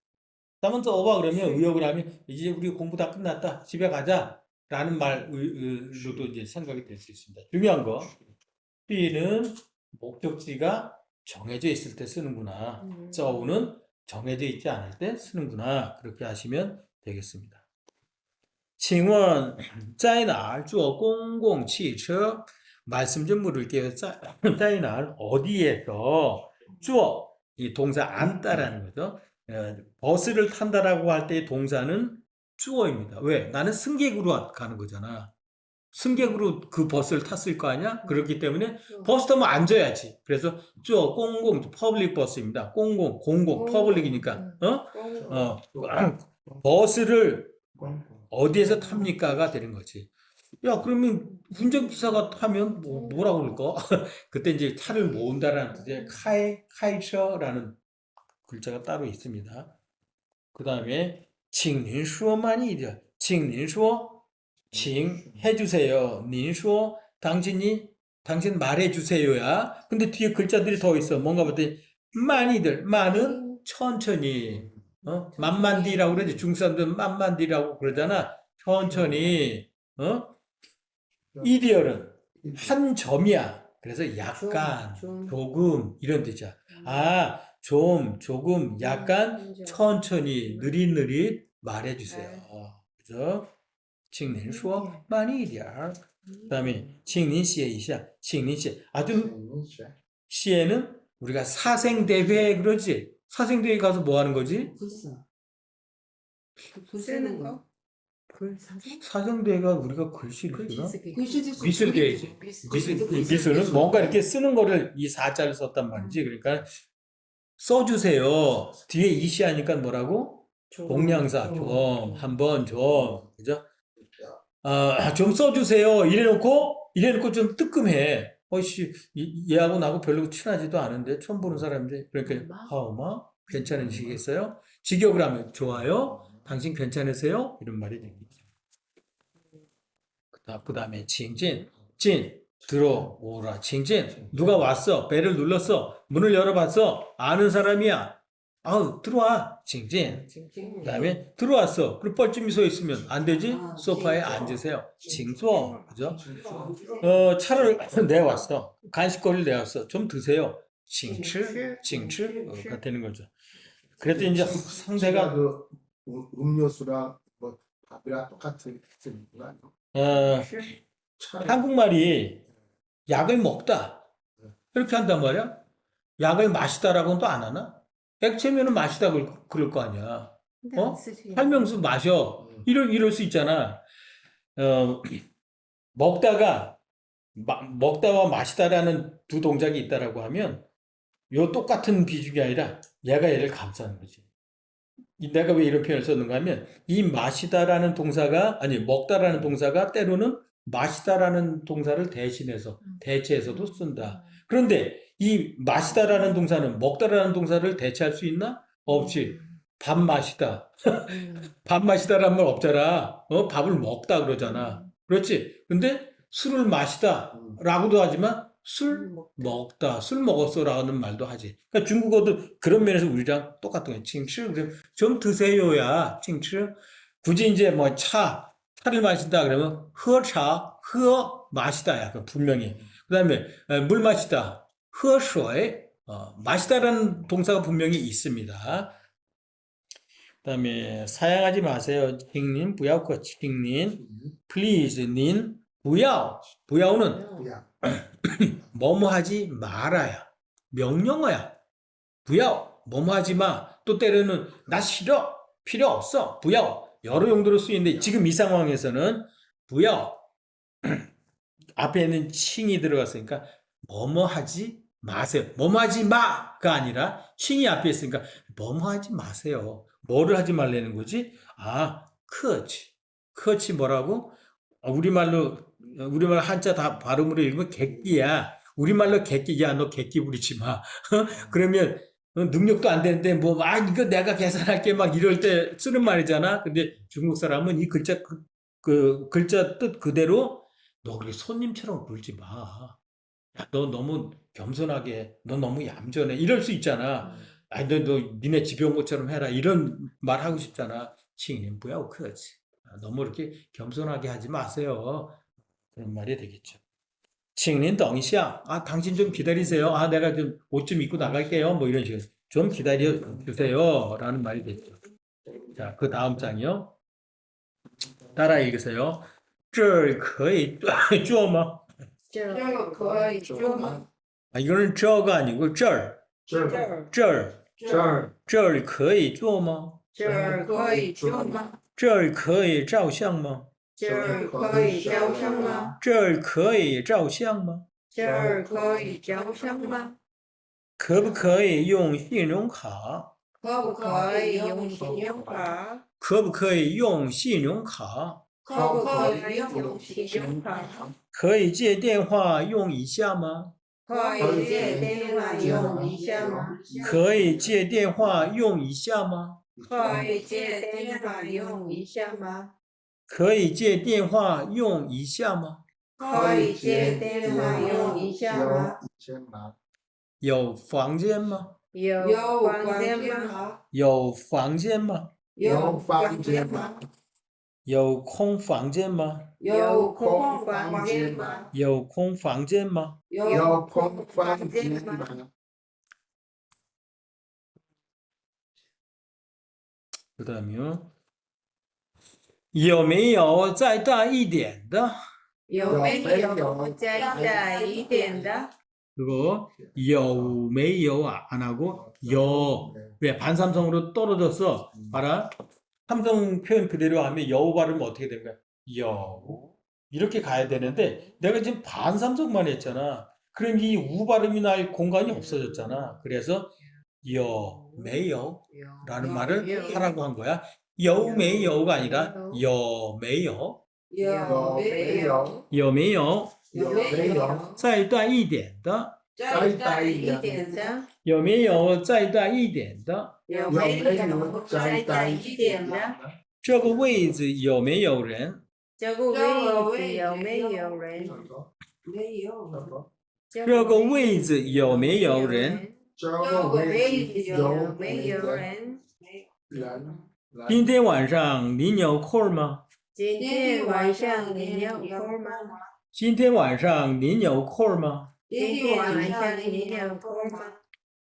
다만 써봐 그러면 의역을 하면 이제 우리 공부 다 끝났다. 집에 가자. 라는 말로도 이제 생각이 될 수 있습니다. 중요한 거. B는 목적지가 정해져 있을 때 쓰는구나. 써우는 정해져 있지 않을 때 쓰는구나. 그렇게 하시면 되겠습니다. 请问在哪儿坐公共汽车? 말씀 좀 물을게요. 在哪儿 어디에서 坐 이 동사 앉다라는 거죠. 버스를 탄다라고 할 때 동사는 坐입니다. 왜? 나는 승객으로 가는 거잖아. 승객으로 그 버스를 탔을 거 아니야? 그렇기 때문에 버스 타면 앉아야지. 그래서 坐 공공 퍼블릭 버스입니다. 공공 퍼블릭이니까 버스를 어디에서 탑니까가 되는 거지. 야, 그러면 운전기사가 타면 뭐라고 그럴까? 그때 이제 차를 모은다라는 뜻의 카이처라는 글자가 따로 있습니다. 그 다음에 请您说慢一点.请您说 칭 해주세요. 您说 당신 말해주세요야. 근데 뒤에 글자들이 더 있어. 뭔가 봤더니 만이들 만은 천천히 만만디라고 그러지. 중사람들 만만디라고 그러잖아. 천천히 이디얼은 한 점이야. 그래서 약간 조금 이런 뜻이야. 아, 조금 약간 천천히 느릿느릿 말해주세요. 그죠? 请您说慢一点儿. 그다음에 请您写一下. 请您写. 아주 시에는 우리가 사생대회 그러지. 사생대회 가서 뭐 하는 거지? 글 쓰는 거? 글 사진? 사생대회가 우리가 글씨를 쓰나? 미술대회지. 미술은 뭔가 이렇게 쓰는 거를 이 사자를 썼단 말이지. 그러니까 써주세요. 뒤에 이시 하니까 뭐라고? 동명사 좀 한번 좀 그죠? 좀 써주세요. 이래놓고 좀 뜨끔해. 어이씨, 얘하고 나하고 별로 친하지도 않은데 처음 보는 사람인데 그러니까 하오마 괜찮으시겠어요? 직역을 하면 좋아요. 당신 괜찮으세요? 이런 말이 되겠죠. 그 다음에 칭진 들어오라. 칭진 누가 왔어? 배를 눌렀어. 문을 열어봤어. 아는 사람이야. 아우 들어와. 칭진. 그 다음에 들어왔어. 그리고 뻘쭘히 서 있으면 안 되지? 소파에 앉으세요. 칭소. 그죠? 차를 내왔어. 간식거리를 내왔어. 좀 드세요. 칭치가 되는 거죠. 그랬더니 이제 상대가 그 음료수랑 뭐 밥이랑 똑같은 뜻이구나. 한국말이 약을 먹다 이렇게 한단 말이야. 약을 마시다라고는 또 안 하나? 액체면은 마시다 그럴 거 아니야. 설명수 마셔. 이럴 수 있잖아. 먹다와 마시다라는 두 동작이 있다라고 하면 요 똑같은 비중이 아니라 얘가 얘를 감싸는 거지. 내가 왜 이런 표현을 썼는가 하면 이 마시다라는 동사가 먹다라는 동사가 때로는 마시다라는 동사를 대체해서도 쓴다. 그런데 이 마시다라는 동사는 먹다라는 동사를 대체할 수 있나? 없지. 밥 마시다. 밥 마시다라는 말 없잖아. 밥을 먹다 그러잖아. 그렇지. 근데 술을 마시다 라고도 하지만 술 먹다, 술 먹었어라는 말도 하지. 그러니까 중국어도 그런 면에서 우리랑 똑같은 거야. 칭치, 좀 드세요야. 칭치. 굳이 이제 뭐 차를 마신다 그러면 허차, 마시다야. 분명히. 그다음에 물 마시다, 허수이. 마시다라는 동사가 분명히 있습니다. 그다음에 사양하지 마세요. 칭님, 不要客气. 칭님, please, 닌. 부야오. 부야오는 不要 뭐뭐 하지 말아야. 명령어야. 부야오. 뭐뭐 하지 마. 또 때로는 나 싫어. 필요 없어. 부야오. 여러 용도로 쓰이는데 지금 이 상황에서는 부야오. 앞에 있는 칭이 들어갔으니까 뭐뭐 하지 마세요. 뭐뭐 하지 마가 아니라 칭이 앞에 있으니까 뭐뭐 하지 마세요. 뭐를 하지 말라는 거지? 아, 크치. 크치 뭐라고? 우리말 한자 다 발음으로 읽으면 객기야. 우리말로 객기야. 너 객기 부리지 마. 그러면 능력도 안 되는데 뭐 이거 내가 계산할게 막 이럴 때 쓰는 말이잖아. 근데 중국 사람은 이 글자 그 글자 뜻 그대로 너 그렇게 손님처럼 굴지 마. 야, 너 너무 겸손하게, 너 너무 얌전해. 이럴 수 있잖아. 아니, 너 니네 집에 온 것처럼 해라. 이런 말 하고 싶잖아. 칭님, 뭐야, 그렇지. 너무 이렇게 겸손하게 하지 마세요. 그런 말이 되겠죠. 칭님, 等一下. 당신 좀 기다리세요. 내가 좀 옷 좀 입고 나갈게요. 뭐 이런 식으로. 좀 기다려 주세요. 라는 말이 됐죠. 자, 그 다음 장이요. 따라 읽으세요. 这儿可以做吗?这个可以做吗？ 이거는 저가 아니고 这儿,这儿这儿,这儿这儿可以做吗?这儿可以做吗？这儿可以照相吗?这儿可以照相吗？这儿可以照相吗?这儿可以照相吗？可不可以用信用卡?可不可以用信用卡？可不可以用信用卡?可不可以用信用卡？可以借电话用一下吗?可以借电话用一下吗？可以借电话用一下吗?可以借电话用一下吗？可以借电话用一下吗?可以借电话用一下吗？有房间吗?有房间吗？有房间吗?有房间吗？有空房间吗?有空房间吗？有空房间吗?有空房间吗？ 그 다음에요. 有没有再大一点的?有没有再大一点的？ 그거 有没有 안 하고 有. 왜 반삼성으로 떨어졌어? 봐라. 삼성 표현 그대로 하면 여우 발음은 어떻게 된 거야? 여우. 이렇게 가야 되는데 내가 지금 반삼성만 했잖아. 그럼 이 우 발음이 날 공간이 없어졌잖아. 그래서 有没有 라는 말을 하라고 한 거야. 有没有가 아니라 有没有有没有？有没有有没有再大一点的再大一点的？有没有再大一点的有没有再大一点的？这个位置有没有人这个位置有没有人？没有。这个位置有没有人这个位置有没有人？今天晚上您有空吗今天晚上你有空吗？今天晚上您有空吗今天晚上你有空吗？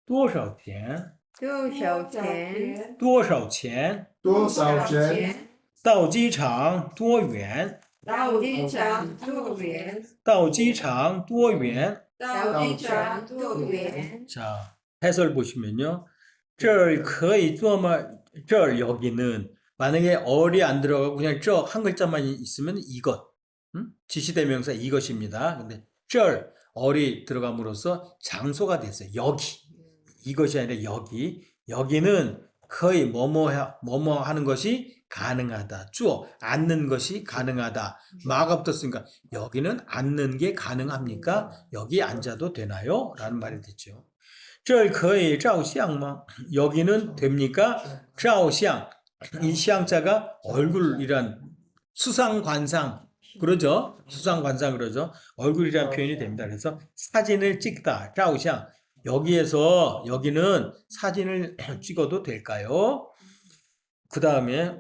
多少钱多少钱？多少钱多少钱？到机场多远到机场多远？到机场多远到机场多远？ 자, 해설 보시면요. 这儿可以做吗? 这儿 여기는 만약에 얼이 안 들어가고 그냥 저 한 글자만 있으면 이것. 지시대명사 이것입니다. 근데 这儿 얼이 들어감으로써 장소가 됐어요. 여기. 이것이 아니라 여기. 여기는 거의 뭐뭐 하는 것이 가능하다. 주어 앉는 것이 가능하다. 마가 붙었으니까 여기는 앉는 게 가능합니까? 여기 앉아도 되나요? 라는 말이 됐죠. 这儿可以照相吗? 여기는 됩니까? 照相. 이 시향자가 얼굴이란 수상관상 그러죠? 수상관상 그러죠? 얼굴이란 표현이 됩니다. 그래서 사진을 찍다. 照相. 여기는 사진을 찍어도 될까요? 그 다음에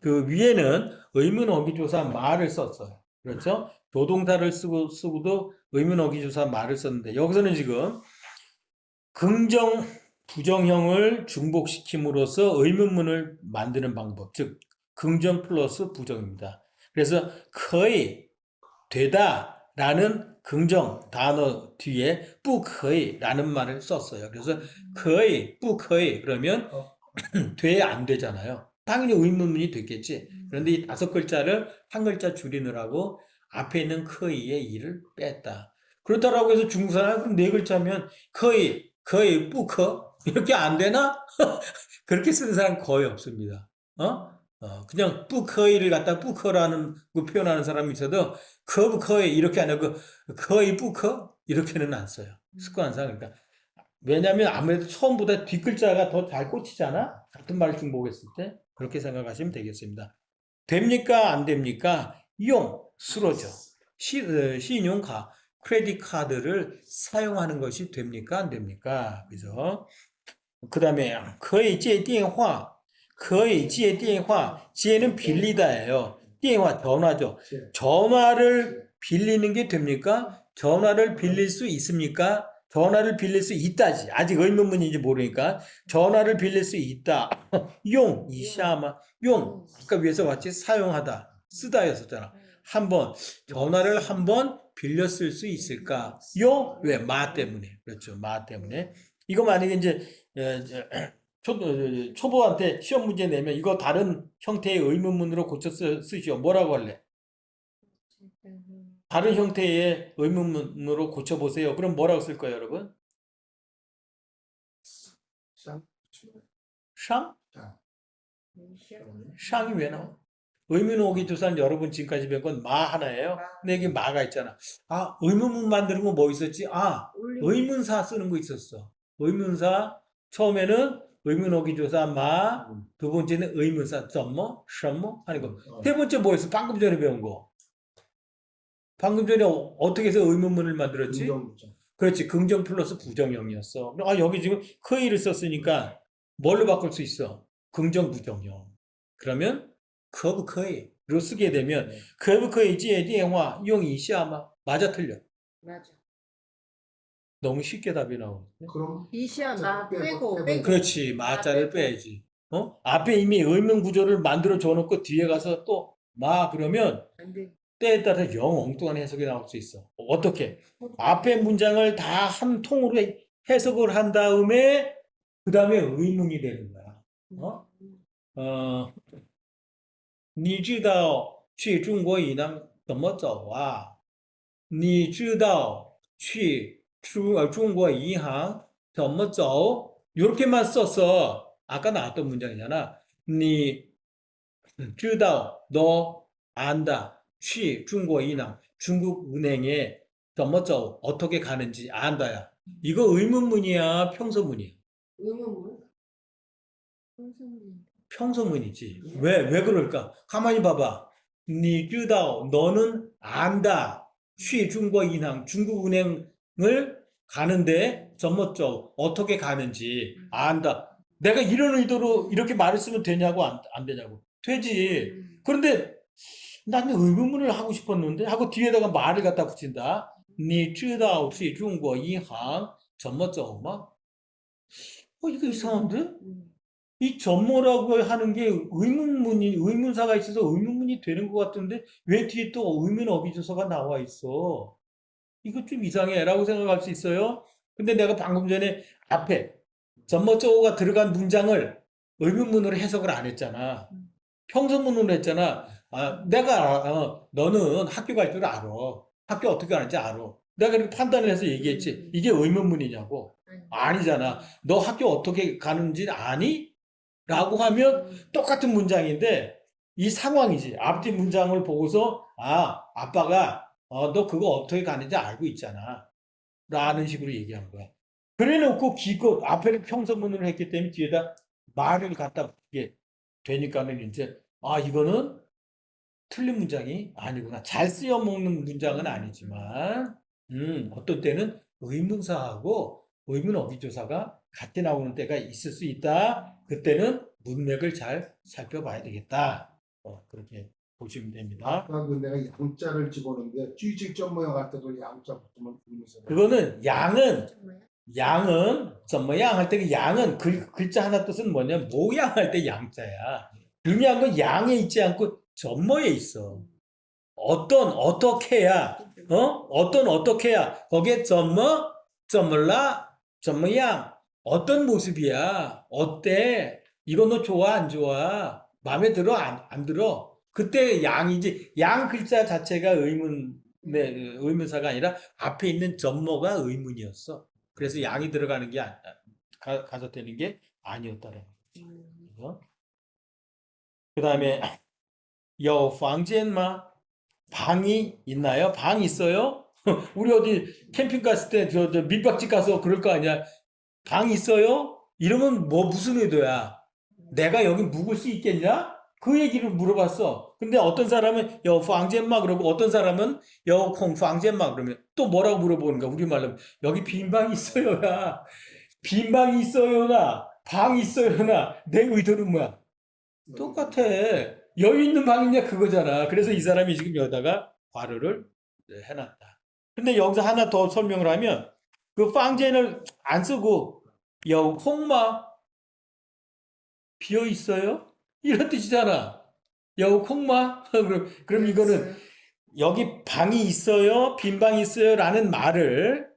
그 위에는 의문어기조사 말을 썼어요. 그렇죠? 조동사를 쓰고도 의문어기조사 말을 썼는데 여기서는 지금 긍정, 부정형을 중복시킴으로써 의문문을 만드는 방법, 즉 긍정 플러스 부정입니다. 그래서 거의 되다라는 긍정 단어 뒤에 不可以 라는 말을 썼어요. 그래서 可以, 不可以 그러면 돼, 안 되잖아요. 당연히 의문문이 됐겠지. 그런데 이 5글자를 한 글자 줄이느라고 앞에 있는 可以의 이를 뺐다. 그렇다라고 해서 중국 사람 그럼 4글자면 可以, 可以, 不可 이렇게 안 되나? 그렇게 쓰는 사람 거의 없습니다. 그냥 不可以를 갖다 不可라는 거 표현하는 사람이 있어도 可不可以 이렇게 안 하고 可以不可 이렇게는 안 써요. 습관상. 그러니까 왜냐하면 아무래도 처음보다 뒷글자가 더 잘 꽂히잖아? 같은 말을 중복했을 때. 그렇게 생각하시면 되겠습니다. 됩니까? 안 됩니까? 용, 쓰러져. 신용카, 크레딧 카드를 사용하는 것이 됩니까? 안 됩니까? 그죠? 그 다음에, 可以借电话, 可以借电话, 借는 빌리다예요. 电话, 전화죠. 전화를 빌리는 게 됩니까? 전화를 빌릴 수 있습니까? 전화를 빌릴 수 있다지. 아직 의문문인지 모르니까. 전화를 빌릴 수 있다. 용, 이샤마. 용. 아까 위에서 봤지? 사용하다. 쓰다였었잖아. 한번, 전화를 한번 빌려 쓸 수 있을까? 요? 왜? 마 때문에. 그렇죠. 마 때문에. 이거 만약에 이제, 초보한테 시험 문제 내면 이거 다른 형태의 의문문으로 고쳐 쓰시오. 뭐라고 할래? 다른 형태의 의문문으로 고쳐보세요. 그럼 뭐라고 쓸 거예요, 여러분? 쌍. 상? 상이 왜 나와? 의문어기 조사는 여러분 지금까지 배운 건 마 하나예요. 근데 여기 마가 있잖아. 아, 의문문 만드는 거 뭐 있었지? 아, 의문사 쓰는 거 있었어. 의문사. 처음에는 의문어기 조사 마. 두 번째는 의문사. 점뭐? 셔뭐? 하는 거. 세 번째 뭐였어? 방금 전에 배운 거. 방금 전에 어떻게 해서 의문문을 만들었지? 긍정부정. 그렇지. 긍정 플러스 부정형이었어. 아, 여기 지금 커이를 썼으니까 뭘로 바꿀 수 있어? 긍정 부정형. 그러면 可不可以로 쓰게 되면 可不可以借电话用一下吗? 맞아 틀려? 맞아. 너무 쉽게 답이 나오는데. 그럼 이시아 빼고. 그렇지. 마자를 빼야지. 앞에 이미 의문 구조를 만들어 줘 놓고 뒤에 가서 또 마 그러면 안 돼. 때에 따라 영 엉뚱한 해석이 나올 수 있어. 어떻게? 앞에 문장을 다 한 통으로 해석을 한 다음에 그 다음에 의문이 되는 거야. 你知道去中国以南怎么走啊？你知道去中国银行怎么走? 이렇게만 썼어. 아까 나왔던 문장이잖아. 你知道 너 안다. 去中国银行 중국 은행에 怎么走 어떻게 가는지 안다야. 이거 의문문이야, 평서문이야? 의문문? 선생님. 평서문이지. 왜 그럴까? 가만히 봐봐. 你知道 너는 안다. 去中国银行 중국 은행을 가는데 怎么走 어떻게 가는지 안다. 내가 이런 의도로 이렇게 말을 쓰면 되냐고 안 되냐고. 되지. 그런데 나는 의문문을 하고 싶었는데 하고 뒤에다가 말을 갖다 붙인다. 你知道去中国银行怎么走吗? 이거 이상한데? 이 점모라고 하는 게 의문사가 있어서 의문문이 되는 것 같은데 왜 뒤에 또 의문어비조서가 나와 있어? 이거 좀 이상해 라고 생각할 수 있어요. 근데 내가 방금 전에 앞에 점모조가 들어간 문장을 의문문으로 해석을 안 했잖아. 평서문으로 했잖아. 너는 학교 갈 줄 알아. 학교 어떻게 가는지 알아. 내가 이렇게 판단을 해서 얘기했지. 이게 의문문이냐고. 아니잖아. 너 학교 어떻게 가는지 아니? 라고 하면 똑같은 문장인데 이 상황이지. 앞뒤 문장을 보고서 아빠가 너 그거 어떻게 가는지 알고 있잖아. 라는 식으로 얘기한 거야. 그래놓고 기껏 앞에는 평서문을 했기 때문에 뒤에다 말을 갖다 붙게 되니까는 이제 이거는 틀린 문장이 아니구나. 잘 쓰여먹는 문장은 아니지만 어떤 때는 의문사하고 의문어휘조사가 같이 나오는 때가 있을 수 있다. 그때는 문맥을 잘 살펴봐야 되겠다. 그렇게 보시면 됩니다. 아까 내가 양자를 집어넣는데 쥐직점 모양할 때도 양자 붙으면 의문사. 그거는 양은 怎么样할 때 그 양은 글자 하나 뜻은 뭐냐면 모양할 때 양자야. 중요한 건 양에 있지 않고 점모에 있어. 어떻게야? 어떻게야? 거기에 怎么了?怎么样? 어떤 모습이야? 어때? 이거 너 좋아, 안 좋아? 마음에 들어, 안 들어? 그때 양이지. 양 글자 자체가 의문사가 아니라 앞에 있는 점모가 의문이었어. 그래서 양이 들어가는 게 가속되는 게 아니었다라는 거죠. 그 다음에 有房间吗? 방이 있나요? 방 있어요? 우리 어디 캠핑 갔을 때 저 민박집 가서 그럴 거 아니야. 방 있어요? 이러면 무슨 의도야? 내가 여기 묵을 수 있겠냐? 그 얘기를 물어봤어. 근데 어떤 사람은 有房间吗? 그러고 어떤 사람은 有空房间吗? 그러면 또 뭐라고 물어보는 거야? 우리말로 여기 빈 방 있어요야. 빈 방이 있어요나 방 있어요나 내 의도는 뭐야? 똑같아. 여유 있는 방이냐 그거잖아. 그래서 이 사람이 지금 여기다가 괄호를 해놨다. 근데 여기서 하나 더 설명을 하면 그 방제는 안 쓰고 有空吗? 비어 있어요? 이런 뜻이잖아. 有空吗? 그럼 이거는 여기 방이 있어요? 빈 방이 있어요? 라는 말을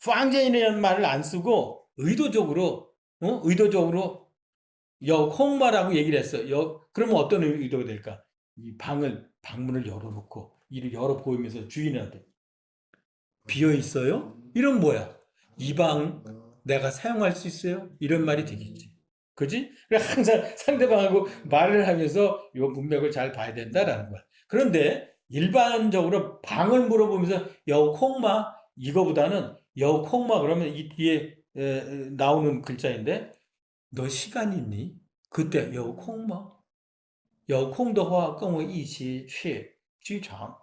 방제인이라는 말을 안 쓰고 의도적으로 有空吗? 라고 얘기를 했어. 그러면 어떤 의도가 될까? 이 방문을 열어놓고 이를 열어 보이면서 주인한테 비어 있어요? 이런 뭐야? 이 방 내가 사용할 수 있어요? 이런 말이 되겠지. 그지? 그래 항상 상대방하고 말을 하면서 이 문맥을 잘 봐야 된다라는 거야. 그런데 일반적으로 방을 물어보면서 有空吗? 이거보다는 有空吗? 그러면 이 뒤에 나오는 글자인데 너 시간 있니? 그때 有空吗?有空的话跟我一起去剧场.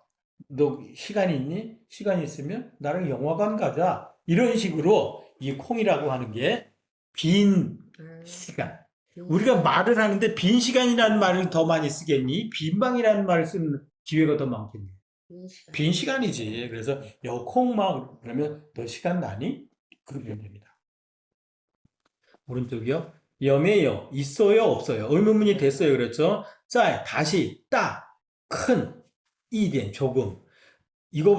너 시간 있니? 시간 있으면 나랑 영화관 가자. 이런 식으로 이 콩이라고 하는 게 빈 시간. 우리가 말을 하는데 빈 시간이라는 말을 더 많이 쓰겠니? 빈 방이라는 말을 쓰는 기회가 더 많겠니? 빈 시간이지. 그래서 有空吗? 그러면 너 시간 나니? 그러면 됩니다. 오른쪽이요. 有没有? 있어요? 없어요? 의문문이 됐어요. 그렇죠? 자, 다시 큰, 一点 조금. 이거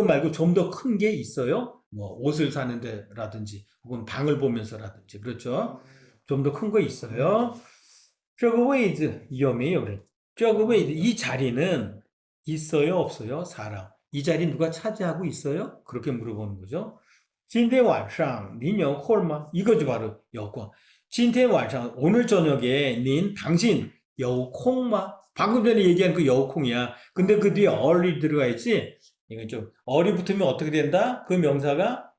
말고 좀 더 큰 게 있어요? 뭐 옷을 사는 데라든지 혹은 방을 보면서라든지 그렇죠? 좀 더 큰 거 있어요? 这个位置有没有人?这个位置 이 자리는 있어요? 없어요? 사람. 이 자리 누가 차지하고 있어요? 그렇게 물어보는 거죠. 今天晚上您有空吗? 이거죠 바로 여권. 今天晚上 오늘 저녁에 당신 有空吗? 방금 전에 얘기한 그 여우콩이야. 근데 그 뒤에 얼이 들어가 있지? 이건 좀, 얼이 붙으면 어떻게 된다? 그 명사가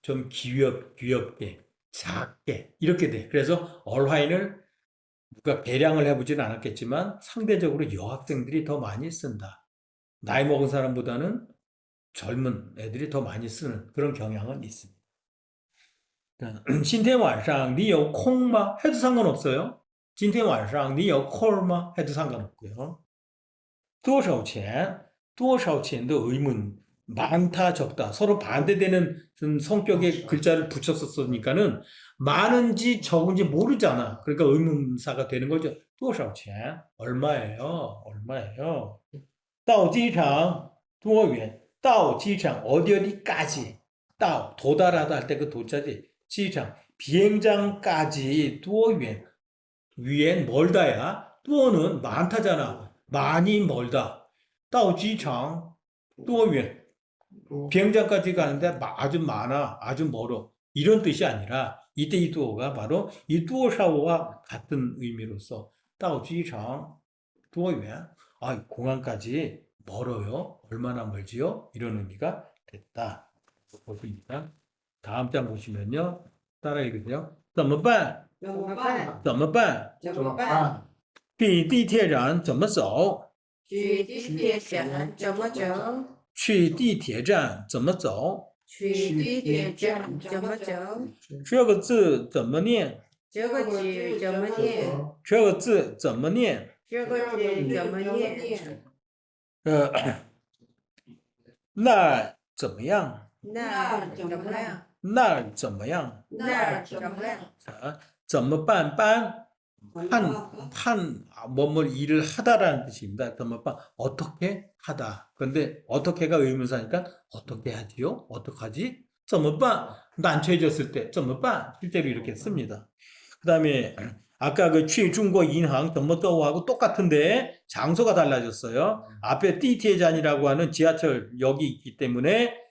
좀 귀엽게, 작게, 이렇게 돼. 그래서 얼화인을 누가 개량을 해보지는 않았겠지만 상대적으로 여학생들이 더 많이 쓴다. 나이 먹은 사람보다는 젊은 애들이 더 많이 쓰는 그런 경향은 있습니다. 今天晚上你有空吗? 해도 상관없어요. 今天晚上你有空吗? 해도 상관없고요. 多少钱? 多少钱도 의문. 많다, 적다. 서로 반대되는 성격의 글자를 붙였었으니까는 많은지 적은지 모르잖아. 그러니까 의문사가 되는 거죠. 多少钱? 얼마예요? 얼마예요? 到机场多远? 到机场 어디까지? 到 도달하다 할 때 그 도자지. 机场 비행장까지 多远? 위엔 멀다야. 多는 많다잖아. 많이 멀다. 到机场多远? 비행장까지 가는데 아주 많아, 아주 멀어. 이런 뜻이 아니라 이때 이 두어가 바로 이 두어샤오와 같은 의미로서 到机场多远? 공항까지 멀어요. 얼마나 멀지요? 이런 의미가 됐다. 보십니다. 다음 장 보시면요. 따라 읽으세요. 怎么办?怎么办?怎么办?怎么办?去地铁站怎么走?去地铁站怎么走?去地铁站怎么走?去地铁站怎么走?这个字怎么念?这个字怎么念?这个字怎么念?这个字怎么念?那儿怎么样?那儿怎么样?那儿怎么样?那儿怎么样?怎么办班? 뭐뭘 일을 하다라는 뜻입니다. 怎么办? 어떻게 하다. 그런데 어떻게가 의문사니까 어떻게 하지요? 어떡하지? 怎么办? 난처해졌을 때 怎么办? 실제로 이렇게 씁니다. 그 다음에 아까 그 중국 인항 怎么떠하고 똑같은데 장소가 달라졌어요. 앞에 띠티에잔이라고 하는 지하철역이 있기 때문에